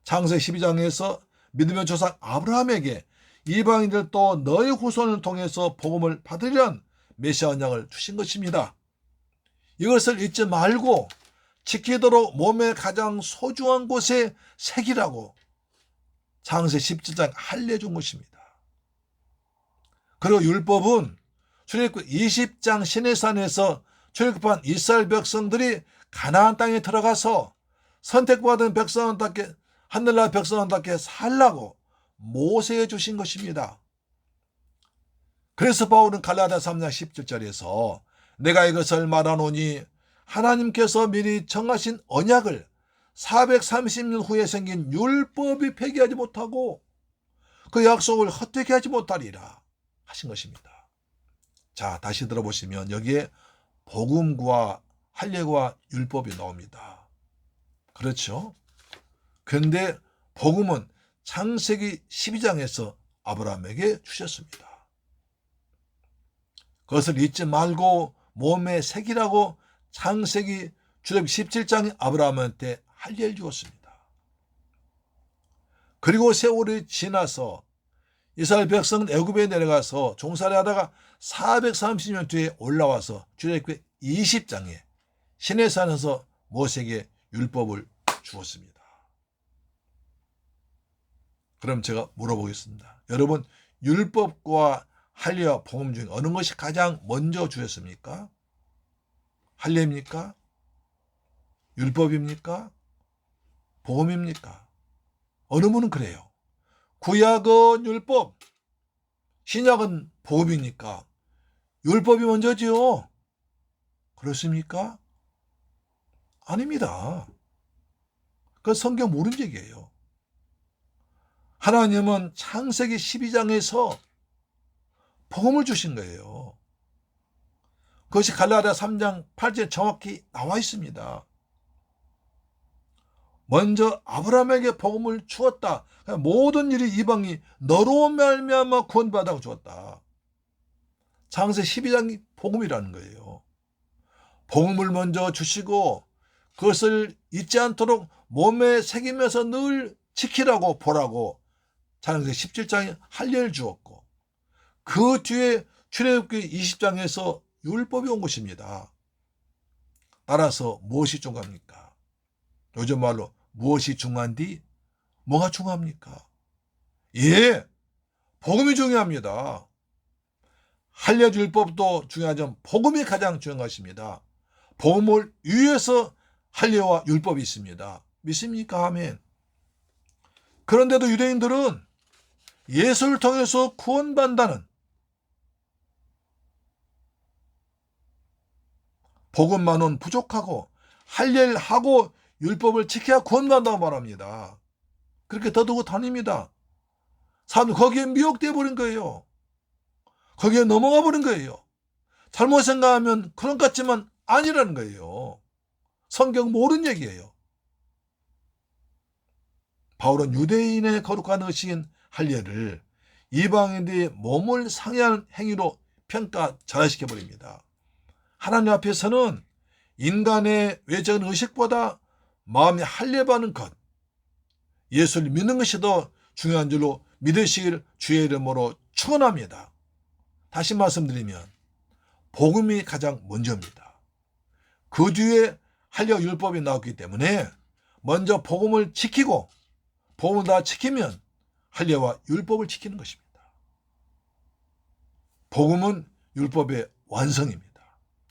창세 12장에서 믿음의 조상 아브라함에게 이방인들 또 너의 후손을 통해서 복음을 받으려는 메시아 언약을 주신 것입니다. 이것을 잊지 말고 지키도록 몸의 가장 소중한 곳에 새기라고 창세 17장 알려준 것입니다. 그리고 율법은 출애굽 20장 시내산에서 출애굽한 이스라엘 백성들이 가나안 땅에 들어가서 선택받은 백성답게 하늘나라 백성답게 살라고 모세에 주신 것입니다. 그래서 바울은 갈라디아 3장 17절에서 내가 이것을 말하노니 하나님께서 미리 정하신 언약을 430년 후에 생긴 율법이 폐기하지 못하고 그 약속을 헛되게 하지 못하리라 하신 것입니다. 자, 다시 들어보시면 여기에 복음과 할례와 율법이 나옵니다. 그렇죠? 그런데 복음은 창세기 12장에서 아브라함에게 주셨습니다. 그것을 잊지 말고 몸에 새기라고 창세기 출애굽기 17장에 아브라함한테 할례를 주었습니다. 그리고 세월이 지나서 이스라엘 백성은 애굽에 내려가서 종살이 하다가 430년 뒤에 올라와서 출애굽기 20장에 시내산에서 모세에게 율법을 주었습니다. 그럼 제가 물어보겠습니다. 여러분, 율법과 할례와 복음 중에 어느 것이 가장 먼저 주었습니까? 할례입니까? 율법입니까? 복음입니까? 어느 분은 그래요. 구약은 율법, 신약은 복음이니까 율법이 먼저지요. 그렇습니까? 아닙니다. 그건 성경 모르는 얘기예요. 하나님은 창세기 12장에서 복음을 주신 거예요. 그것이 갈라디아 3장 8절에 정확히 나와 있습니다. 먼저 아브라함에게 복음을 주었다. 모든 일이 이방이 너로 말미암아 구원받아 주었다. 창세기 12장이 복음이라는 거예요. 복음을 먼저 주시고 그것을 잊지 않도록 몸에 새기면서 늘 지키라고 보라고 창세기 17장에 할례를 주었고 그 뒤에 출애굽기 20장에서 율법이 온 것입니다. 따라서 무엇이 중요합니까? 요즘 말로 무엇이 중요한디? 뭐가 중요합니까? 예, 복음이 중요합니다. 할례 율법도 중요하지만 복음이 가장 중요한 것입니다. 복음을 위해서 할례와 율법이 있습니다. 믿습니까? 아멘. 그런데도 유대인들은 예수를 통해서 구원받는다는 복음만은 부족하고 할례를 하고 율법을 지켜야 구원받는다고 말합니다. 그렇게 더두고 다닙니다. 사람들 거기에 미혹되어 버린 거예요. 거기에 넘어가 버린 거예요. 잘못 생각하면 그런 것 같지만 아니라는 거예요. 성경 모르는 얘기예요. 바울은 유대인의 거룩한 의식인 할례를 이방인들의 몸을 상해하는 행위로 평가 전환시켜버립니다. 하나님 앞에서는 인간의 외적인 의식보다 마음이 할례받는 것, 예수를 믿는 것이 더 중요한 줄로 믿으시길 주의 이름으로 축원합니다. 다시 말씀드리면 복음이 가장 먼저입니다. 그 뒤에 할례와 율법이 나왔기 때문에 먼저 복음을 지키고 복음을 다 지키면 할례와 율법을 지키는 것입니다. 복음은 율법의 완성입니다.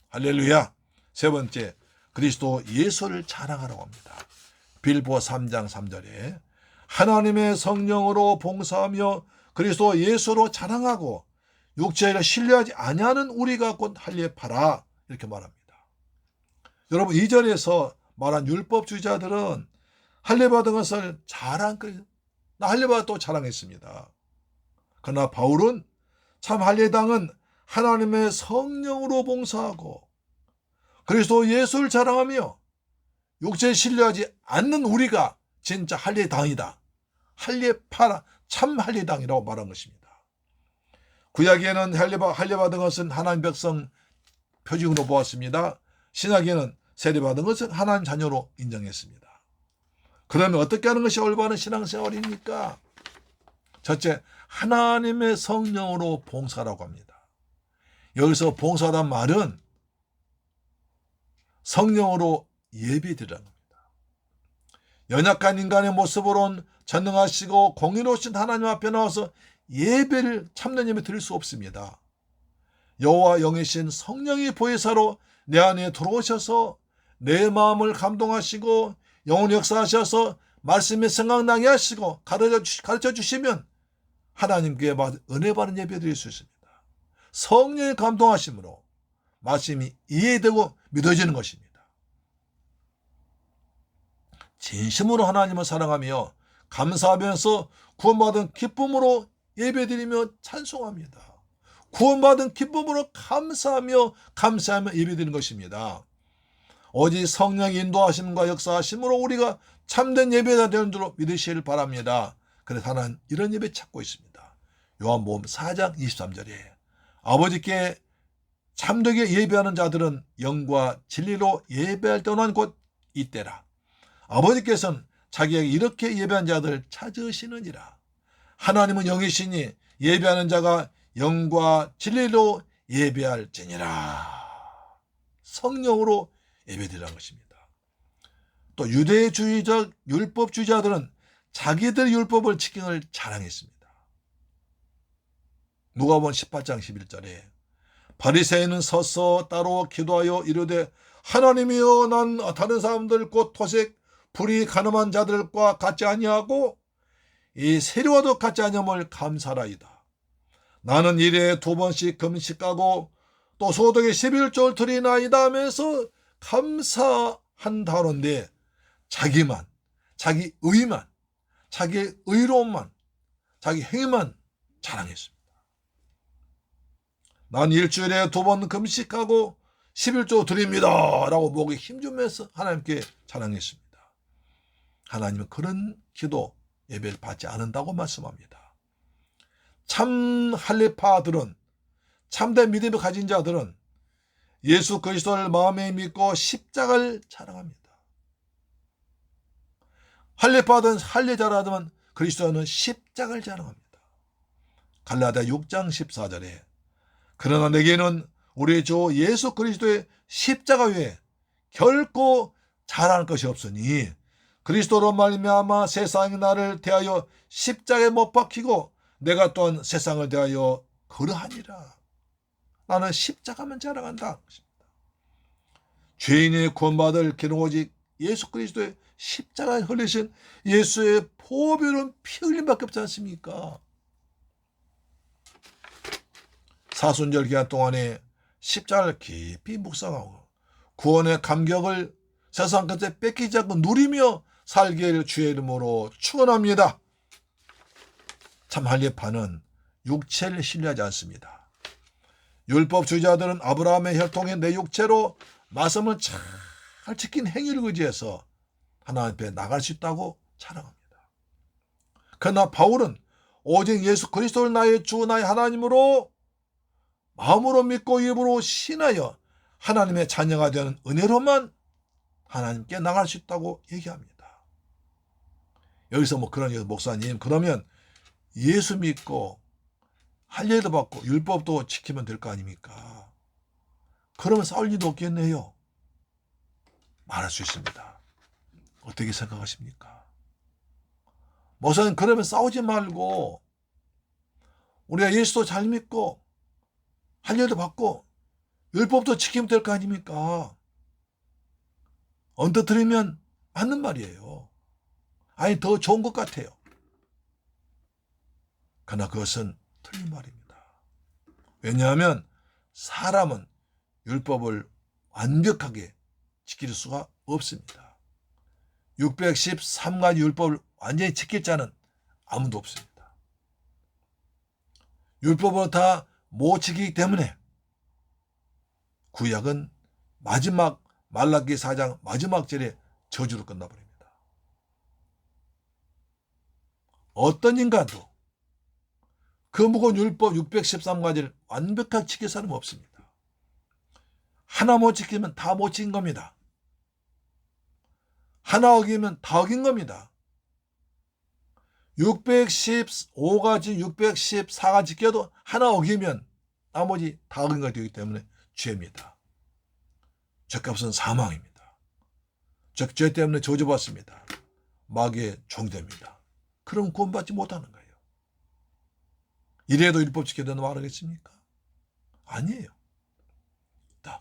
할렐루야. 세 번째, 그리스도 예수를 자랑하라고 합니다. 빌보 3장 3절에 하나님의 성령으로 봉사하며 그리스도 예수로 자랑하고 육체를 신뢰하지 아니하는 우리가 곧 할례파라 이렇게 말합니다. 여러분, 이전에서 말한 율법주의자들은 할례받은 것을 자랑거려. 나 할례받았다고 자랑했습니다. 그러나 바울은 참 할례당은 하나님의 성령으로 봉사하고 그리스도 예수를 자랑하며 육체에 신뢰하지 않는 우리가 진짜 할례당이다. 할례파라, 참 할례당이라고 말한 것입니다. 구약에는 할례받은 것은 하나님 백성 표징으로 보았습니다. 신약에는 세례받은 것은 하나님 자녀로 인정했습니다. 그러면 어떻게 하는 것이 올바른 신앙생활입니까? 첫째, 하나님의 성령으로 봉사라고 합니다. 여기서 봉사란 말은 성령으로 예배드리라는 겁니다. 연약한 인간의 모습으로 온 전능하시고 공의로우신 하나님 앞에 나와서 예배를 참된 예배 드릴 수 없습니다. 여호와 영이신 성령이 보혜사로 내 안에 들어오셔서 내 마음을 감동하시고 영혼 역사하셔서 말씀이 생각나게 하시고 가르쳐 주시면 하나님께 은혜 받은 예배 드릴 수 있습니다. 성령의 감동하심으로 말씀이 이해되고 믿어지는 것입니다. 진심으로 하나님을 사랑하며 감사하면서 구원받은 기쁨으로 예배드리며 찬송합니다. 구원받은 기쁨으로 감사하며 예배드리는 것입니다. 오직 성령의 인도하심과 역사하심으로 우리가 참된 예배가 되는 줄로 믿으시길 바랍니다. 그래서 하나님 이런 예배 찾고 있습니다. 요한복음 4장 23절에 아버지께 참되게 예배하는 자들은 영과 진리로 예배할 때는 곧 이때라. 아버지께서는 자기에게 이렇게 예배한 자들 찾으시느니라. 하나님은 영이시니 예배하는 자가 영과 진리로 예배할지니라. 성령으로 예배드리라는 것입니다. 또 유대주의적 율법주의자들은 자기들 율법을 지키는 걸 자랑했습니다. 누가복음 18장 11절에 바리새인은 서서 따로 기도하여 이르되 하나님이여 난 다른 사람들 곧 토색 불이 가늠한 자들과 같지 아니하고 이 세리와도 같지 아니함을 감사하이다. 나는 일에 2번씩 금식하고 또 소득의 11조를 드리나이다 하면서 감사한다는데 자기만, 자기 의만, 자기 의로움만, 자기 행위만 자랑했습니다. 난 일주일에 2번 금식하고 11조 드립니다 라고 목에 힘주면서 하나님께 자랑했습니다. 하나님은 그런 기도 예배를 받지 않는다고 말씀합니다. 참 할례파들은, 참된 믿음을 가진 자들은 예수 그리스도를 마음에 믿고 십자가를 자랑합니다. 할례파든 할례자라든 그리스도는 십자가를 자랑합니다. 갈라디아 6장 14절에 그러나 내게는 우리 주 예수 그리스도의 십자가 외에 결코 자랑할 것이 없으니 그리스도로 말미암아 세상이 나를 대하여 십자가에 못 박히고 내가 또한 세상을 대하여 그러하니라. 나는 십자가만 자랑한다. 죄인의 구원받을 길은 오직 예수 그리스도의 십자가에 흘리신 예수의 보배로운 피 흘림밖에 없지 않습니까? 사순절 기간 동안에 십자가를 깊이 묵상하고 구원의 감격을 세상 끝에 뺏기지 않고 누리며 살기를 주의 이름으로 축원합니다. 참 할례파는 육체를 신뢰하지 않습니다. 율법주의자들은 아브라함의 혈통인 내 육체로 말씀을 잘 지킨 행위를 의지해서 하나님 앞에 나갈 수 있다고 자랑합니다. 그러나 바울은 오직 예수 그리스도를 나의 주 나의 하나님으로 마음으로 믿고 입으로 신하여 하나님의 자녀가 되는 은혜로만 하나님께 나갈 수 있다고 얘기합니다. 여기서 그런 목사님 그러면 예수 믿고 할례도 받고 율법도 지키면 될 거 아닙니까? 그러면 싸울 일도 없겠네요. 말할 수 있습니다. 어떻게 생각하십니까? 목사님 그러면 싸우지 말고 우리가 예수도 잘 믿고 할례도 받고 율법도 지키면 될 거 아닙니까? 언뜻 들으면 맞는 말이에요. 아니 더 좋은 것 같아요. 그러나 그것은 틀린 말입니다. 왜냐하면 사람은 율법을 완벽하게 지킬 수가 없습니다. 613가지 율법을 완전히 지킬 자는 아무도 없습니다. 율법을 다 못 지키기 때문에 구약은 마지막 말라기 4장 마지막 절에 저주로 끝나버립니다. 어떤 인간도 그 무거운 율법 613가지를 완벽하게 지킬 사람은 없습니다. 하나 못 지키면 다 못 지킨 겁니다. 하나 어기면 다 어긴 겁니다. 615가지, 614가지 지켜도 하나 어기면 나머지 다 어긴 것이 되기 때문에 죄입니다. 죄값은 사망입니다. 즉 죄 때문에 저주받습니다. 마귀의 종됩니다. 그럼 구원받지 못하는 거예요. 이래도 율법 지켜야 된다고 말하겠습니까? 아니에요.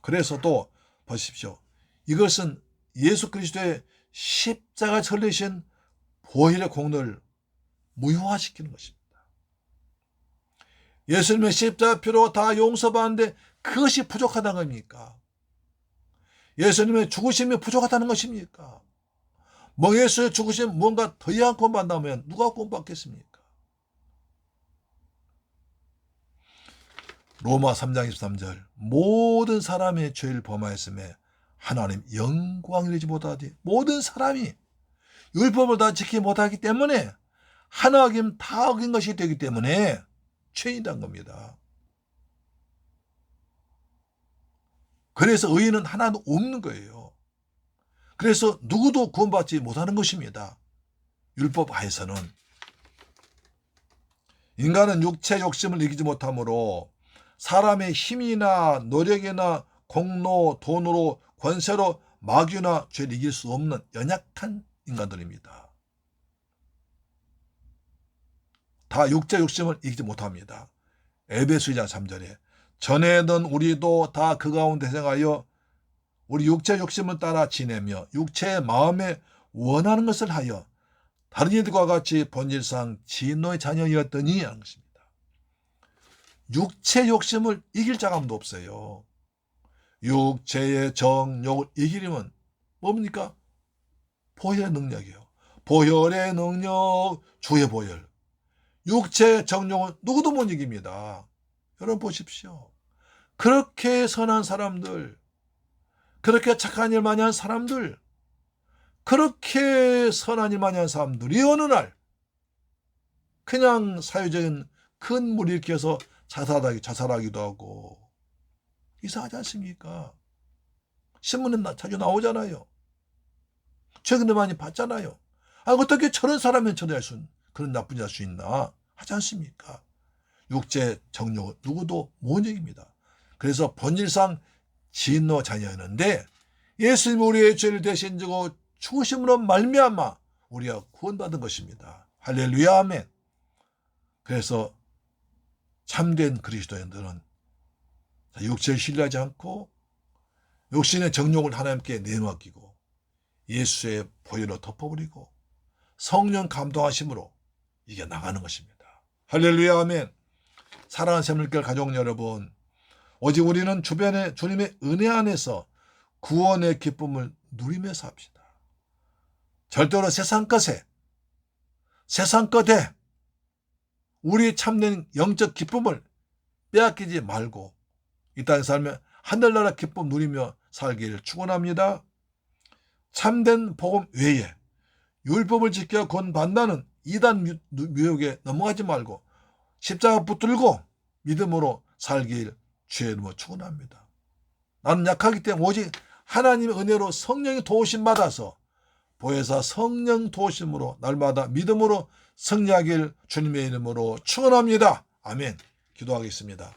그래서 또 보십시오. 이것은 예수 그리스도의 십자가 설리신 보혈의 공로를 무효화시키는 것입니다. 예수님의 십자가피로 다 용서받는데 그것이 부족하다는 겁니까? 예수님의 죽으심이 부족하다는 것입니까? 예수의 죽으심 뭔가 더 이상 구원받는다면 누가 구원받겠습니까? 로마 3장 23절 모든 사람의 죄를 범하였음에 하나님 영광을 이루지 못하되 모든 사람이 율법을 다 지키지 못하기 때문에 하나 어기면 다 어긴 것이 되기 때문에 죄인이란 겁니다. 그래서 의인은 하나도 없는 거예요. 그래서 누구도 구원받지 못하는 것입니다. 율법 하에서는. 인간은 육체 욕심을 이기지 못하므로 사람의 힘이나 노력이나 공로, 돈으로, 권세로 마귀나 죄를 이길 수 없는 연약한 인간들입니다. 다 육체 욕심을 이기지 못합니다. 에베소 2장 3절에 전에는 우리도 다 그 가운데 생하여 우리 육체 욕심을 따라 지내며 육체의 마음에 원하는 것을 하여 다른 이들과 같이 본질상 진노의 자녀이었더니 하는 것입니다. 육체 욕심을 이길 자가 아무도 없어요. 육체의 정욕을 이기려면 뭡니까? 보혈의 능력이에요. 보혈의 능력, 주의 보혈. 육체의 정욕은 누구도 못 이깁니다. 여러분 보십시오. 그렇게 선한 사람들, 그렇게 착한 일 많이 한 사람들, 그렇게 선한 일 많이 한 사람들이 어느 날 그냥 사회적인 큰 무리 일으켜서 자살하기도 하고 이상하지 않습니까? 신문에 자주 나오잖아요. 최근에 많이 봤잖아요. 어떻게 저런 사람은 처리할 수 그런 나쁜 짓 할 수 있나 하지 않습니까? 육체 정욕은 누구도 못 이깁니다. 그래서 본질상 진노 자녀였는데 예수님이 우리의 죄를 대신 지고 죽으심으로 말미암아 우리가 구원받은 것입니다. 할렐루야 아멘. 그래서 참된 그리스도인들은 육체를 신뢰하지 않고 육신의 정욕을 하나님께 내놓기고 예수의 보혈로 덮어버리고 성령 감동하심으로 이게 나가는 것입니다. 할렐루야 아멘. 사랑하는 새물결 가족 여러분, 오직 우리는 주변에 주님의 은혜 안에서 구원의 기쁨을 누리면서 합시다. 절대로 세상 것에 우리 참된 영적 기쁨을 빼앗기지 말고 이 땅에 살면 하늘나라 기쁨 누리며 살기를 축원합니다. 참된 복음 외에 율법을 지켜 구원받는다는 이단 유혹에 넘어가지 말고 십자가 붙들고 믿음으로 살길 주의 이름으로 축원합니다. 나는 약하기 때문에 오직 하나님의 은혜로 성령의 도우심 받아서 보혜사 성령 도우심으로 날마다 믿음으로 승리하길 주님의 이름으로 축원합니다. 아멘. 기도하겠습니다.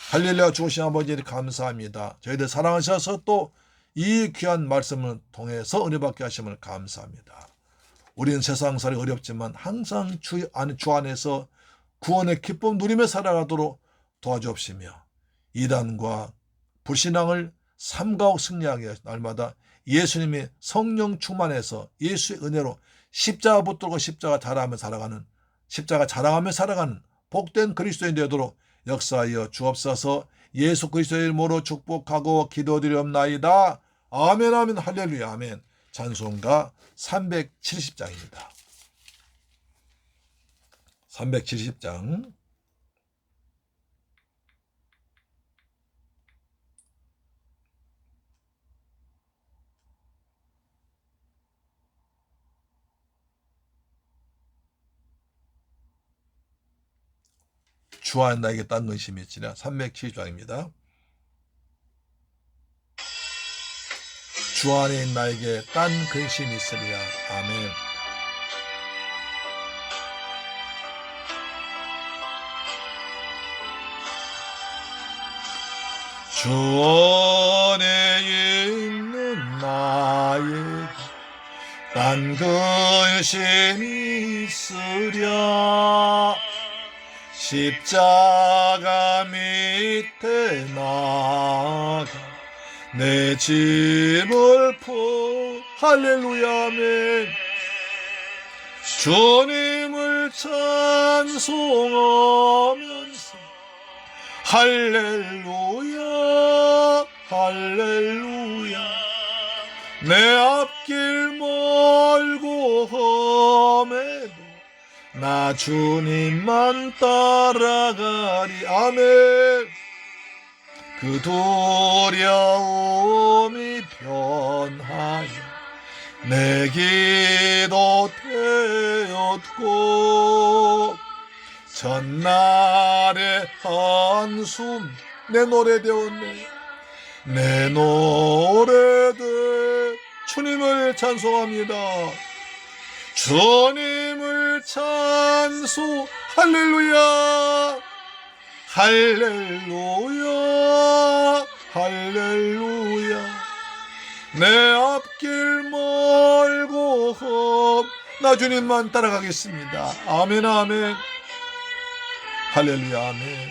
할렐루야. 주신 아버지 감사합니다. 저희들 사랑하셔서 또 이 귀한 말씀을 통해서 은혜받게 하심을 감사합니다. 우리는 세상살이 어렵지만 항상 주 안에서 구원의 기쁨 누리며 살아가도록 도와주옵시며 이단과 불신앙을 삼가옥 승리하게 날마다 예수님의 성령 충만해서 예수의 은혜로 십자가 붙들고 십자가 자랑하며 살아가는 복된 그리스도인 되도록 역사하여 주옵소서. 예수 그리스도의 이름으로 축복하고 기도드리옵나이다. 아멘 아멘 할렐루야 아멘. 찬송가 370장입니다. 370장 주 안에 나에게 딴 근심이 있지라 370장입니다. 주 안에 나에게 딴 근심이 있으리라. 아멘. 주 안에 있는 나에게 딴 근심이 있으랴. 십자가 밑에 나가 내 짐을 할렐루야 아멘. 주님을 찬송하면서 할렐루야 할렐루야 내 앞길 멀고 험해도 나 주님만 따라가리. 아멘. 그 두려움이 변하여 내 기도 되었고 전날의 한숨 내 노래 되었네. 내 노래들 주님을 찬송합니다. 주님을 찬송 할렐루야 할렐루야 할렐루야 내 앞길 멀고 나 주님만 따라가겠습니다. 아멘 아멘 할렐루야 아멘.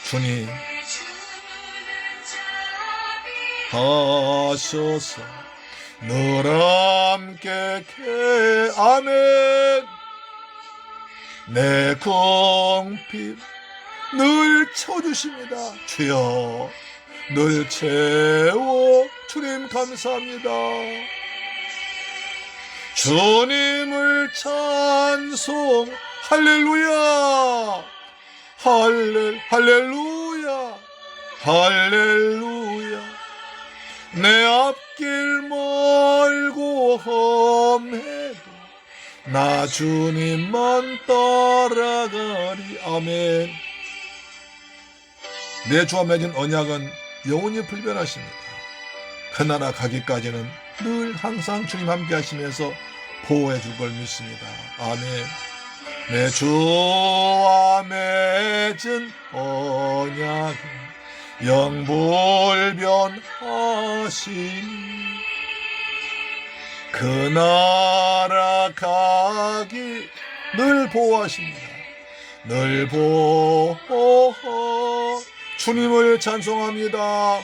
주님 하셔서 늘 함께 아멘. 내 궁핍 늘 채워주십니다. 주여 늘 채워 주님 감사합니다. 주님을 찬송 할렐루야 할렐루야 할렐루야 내 앞길 멀고 험해도 나 주님만 따라가리. 아멘. 내 주와 맺은 언약은 영원히 불변하십니다. 그 나라 가기까지는 늘 항상 주님 함께 하시면서 보호해 줄 걸 믿습니다. 아멘. 내 주와 맺은 언약은 영불변하시니 그 나라 가기 늘 보호하십니다. 늘 보호 주님을 찬송합니다.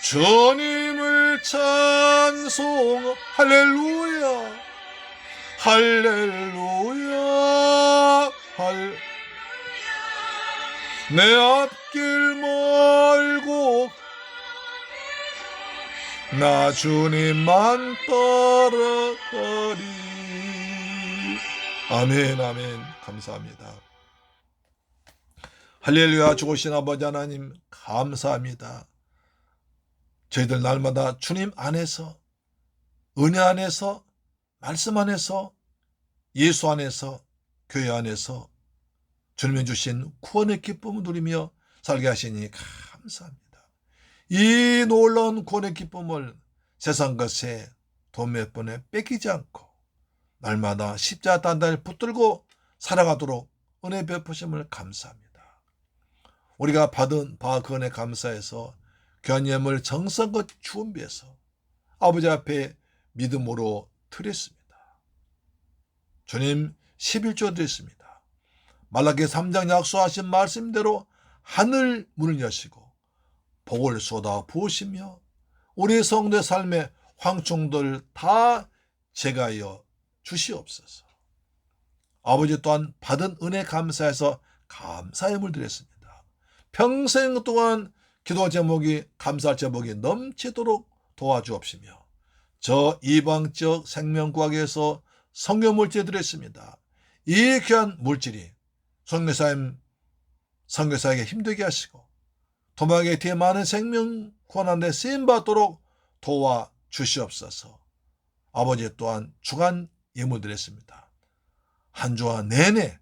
주님을 찬송 할렐루야 할렐루야 내 앞길 멀고 나 주님만 따라가리. 아멘 아멘. 감사합니다. 할렐루야. 죽으신 아버지 하나님 감사합니다. 저희들 날마다 주님 안에서 은혜 안에서 말씀 안에서 예수 안에서 교회 안에서 주님이 주신 구원의 기쁨을 누리며 살게 하시니 감사합니다. 이 놀라운 구원의 기쁨을 세상 것에 돈 몇 번에 뺏기지 않고 날마다 십자가 단단히 붙들고 살아가도록 은혜 베푸심을 감사합니다. 우리가 받은 바 그 은혜 감사해서 귀한 예물 정성껏 준비해서 아버지 앞에 믿음으로 드렸습니다. 주님 11조 드렸습니다. 말라기 3장 약속하신 말씀대로 하늘 문을 여시고 복을 쏟아 부으시며 우리 성도의 삶의 황충들 다 제가하여 주시옵소서. 아버지 또한 받은 은혜 감사해서 감사의 예물 드렸습니다. 평생 동안 기도 제목이 감사할 제목이 넘치도록 도와주옵시며 저 이방 지역 생명과학에서 성교 물질 드렸습니다. 이 귀한 물질이 선교사에게 힘들게 하시고 도망에 뒤에 많은 생명 구원하는 데 쓰임받도록 도와주시옵소서. 아버지 또한 주간 예물 드렸습니다. 한 주와 내내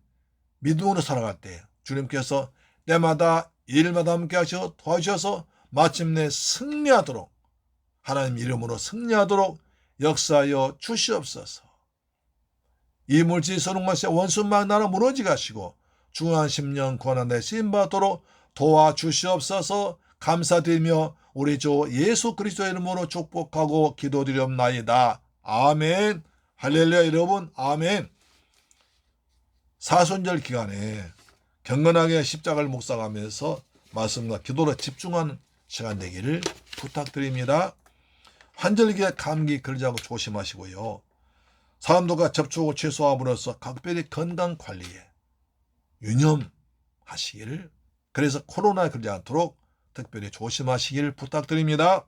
믿음으로 살아갈 때 주님께서 때마다 일마다 함께 하셔 도와주셔서 마침내 승리하도록 하나님 이름으로 승리하도록 역사하여 주시옵소서. 이 물질 선홍마세 원수막 나라 무너지게 하시고 중한 10년 구원한 데 쓰임받도록 도와주시옵소서. 감사드리며 우리 주 예수 그리스도의 이름으로 축복하고 기도드리옵나이다. 아멘. 할렐루야. 여러분 아멘. 사순절 기간에 경건하게 십자가를 묵상하면서 말씀과 기도로 집중하는 시간 되기를 부탁드립니다. 환절기에 감기 걸리지 않고 조심하시고요. 사람들과 접촉을 최소함으로써 각별히 건강 관리에 유념하시기를 그래서 코로나에 걸리지 않도록 특별히 조심하시길 부탁드립니다.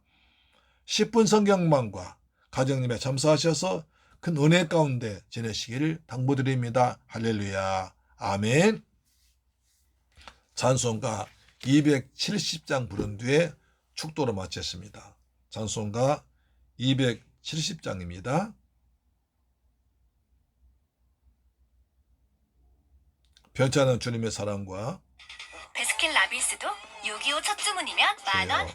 10분 성경만과 가정님에 참석하셔서 큰 은혜 가운데 지내시기를 당부드립니다. 할렐루야. 아멘. 찬송가 270장 부른 뒤에 축도로 마쳤습니다. 찬송가 270장입니다. 변치 않은 주님의 사랑과 베스킨라빈스도 625 첫 주문이면 만원.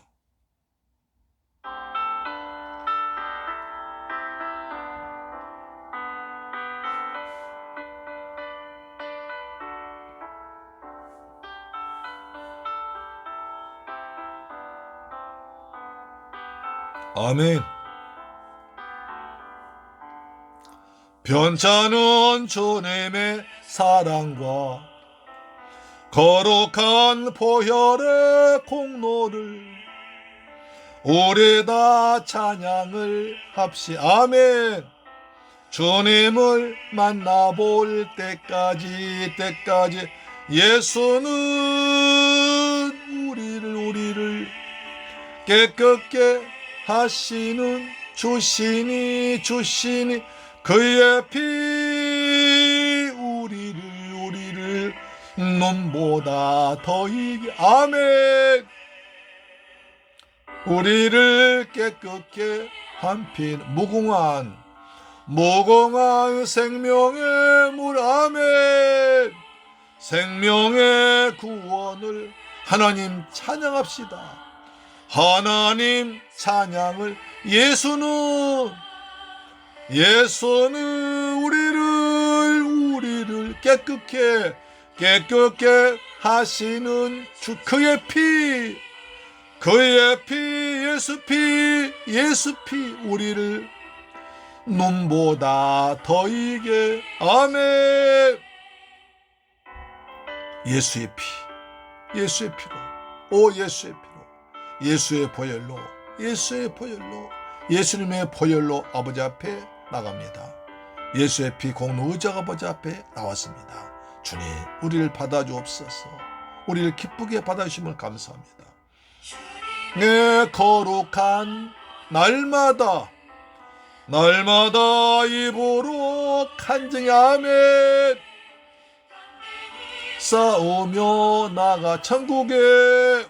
아멘. 변찮은 주님의 사랑과 거룩한 보혈의 공로를 우리 다 찬양을 합시. 아멘. 주님을 만나볼 때까지 예수는 우리를 깨끗게 하시는 주시니 그의 피 우리를 눈보다 더 이기. 아멘. 우리를 깨끗게 한 피 무궁한 생명의 물. 아멘. 생명의 구원을 하나님 찬양합시다. 하나님 찬양을. 예수는 우리를 깨끗게 하시는 주. 그의 피 예수 피 우리를 눈보다 더 이게. 아멘. 예수의 피로, 예수의 보혈로, 예수님의 보혈로 아버지 앞에 나갑니다. 예수의 피 공로 의자가 아버지 앞에 나왔습니다. 주님, 우리를 받아주옵소서. 우리를 기쁘게 받아주심을 감사합니다. 내 거룩한 날마다 입으로 간증히. 아멘. 싸우며 나가 천국에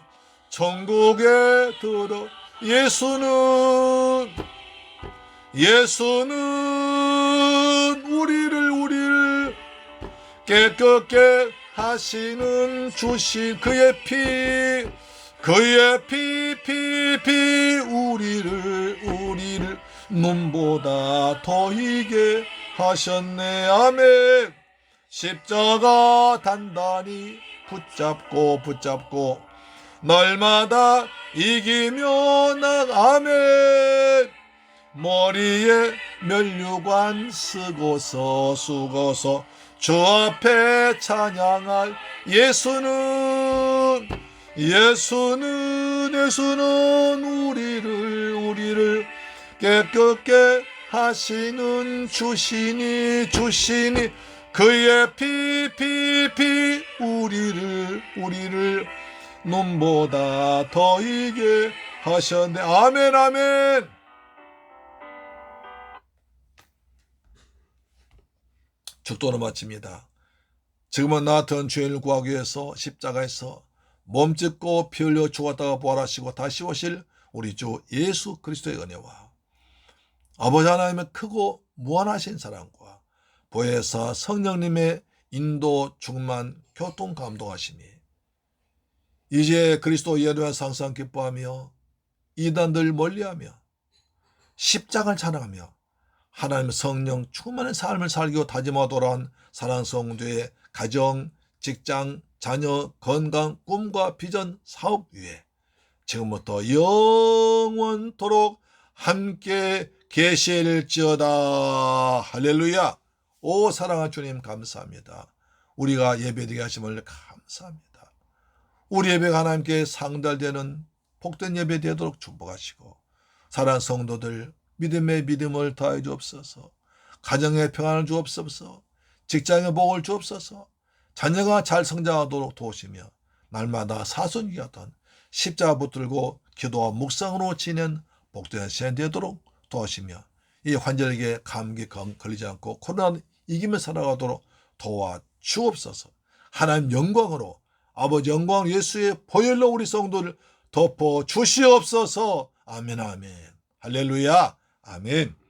들어. 예수는 우리를 깨끗게 하시는 주신 그의 피 우리를 눈보다 더 이게 하셨네. 아멘. 십자가 단단히 붙잡고 날마다 이기며 아멘. 머리에 면류관 쓰고서 주 앞에 찬양할. 예수는 우리를 깨끗게 하시는 주시니 그의 피 우리를 눈보다 더 이게 하셨네. 아멘. 축도는 마칩니다. 지금은 나 같은 죄인을 구하기 위해서 십자가에서 몸짓고 피 흘려 죽었다가 부활하시고 다시 오실 우리 주 예수 그리스도의 은혜와 아버지 하나님의 크고 무한하신 사랑과 보혜사 성령님의 인도 충만 교통 감동하심이 이제 그리스도 예루에서 항상 기뻐하며 이단들 멀리하며 십자가를 찬양하며 하나님 성령 충만한 삶을 살기로 다짐하고 돌아온 사랑하는 성도의 가정, 직장, 자녀, 건강, 꿈과 비전, 사업 위에 지금부터 영원토록 함께 계실지어다. 할렐루야. 오 사랑하는 주님 감사합니다. 우리가 예배드리게 하심을 감사합니다. 우리 예배가 하나님께 상달되는 복된 예배 되도록 축복하시고 사랑하는 성도들 믿음의 믿음을 더해 주옵소서. 가정의 평안을 주옵소서. 직장의 복을 주옵소서. 자녀가 잘 성장하도록 도우시며 날마다 사순기가 던 십자가 붙들고 기도와 묵상으로 지낸 복된 시간 되도록 도와주시며 이 환절기에 감기 걸리지 않고 코로나 이기며 살아가도록 도와주옵소서. 하나님 영광으로 아버지 영광 예수의 보혈로 우리 성도를 덮어 주시옵소서. 아멘 아멘. 할렐루야. 아멘.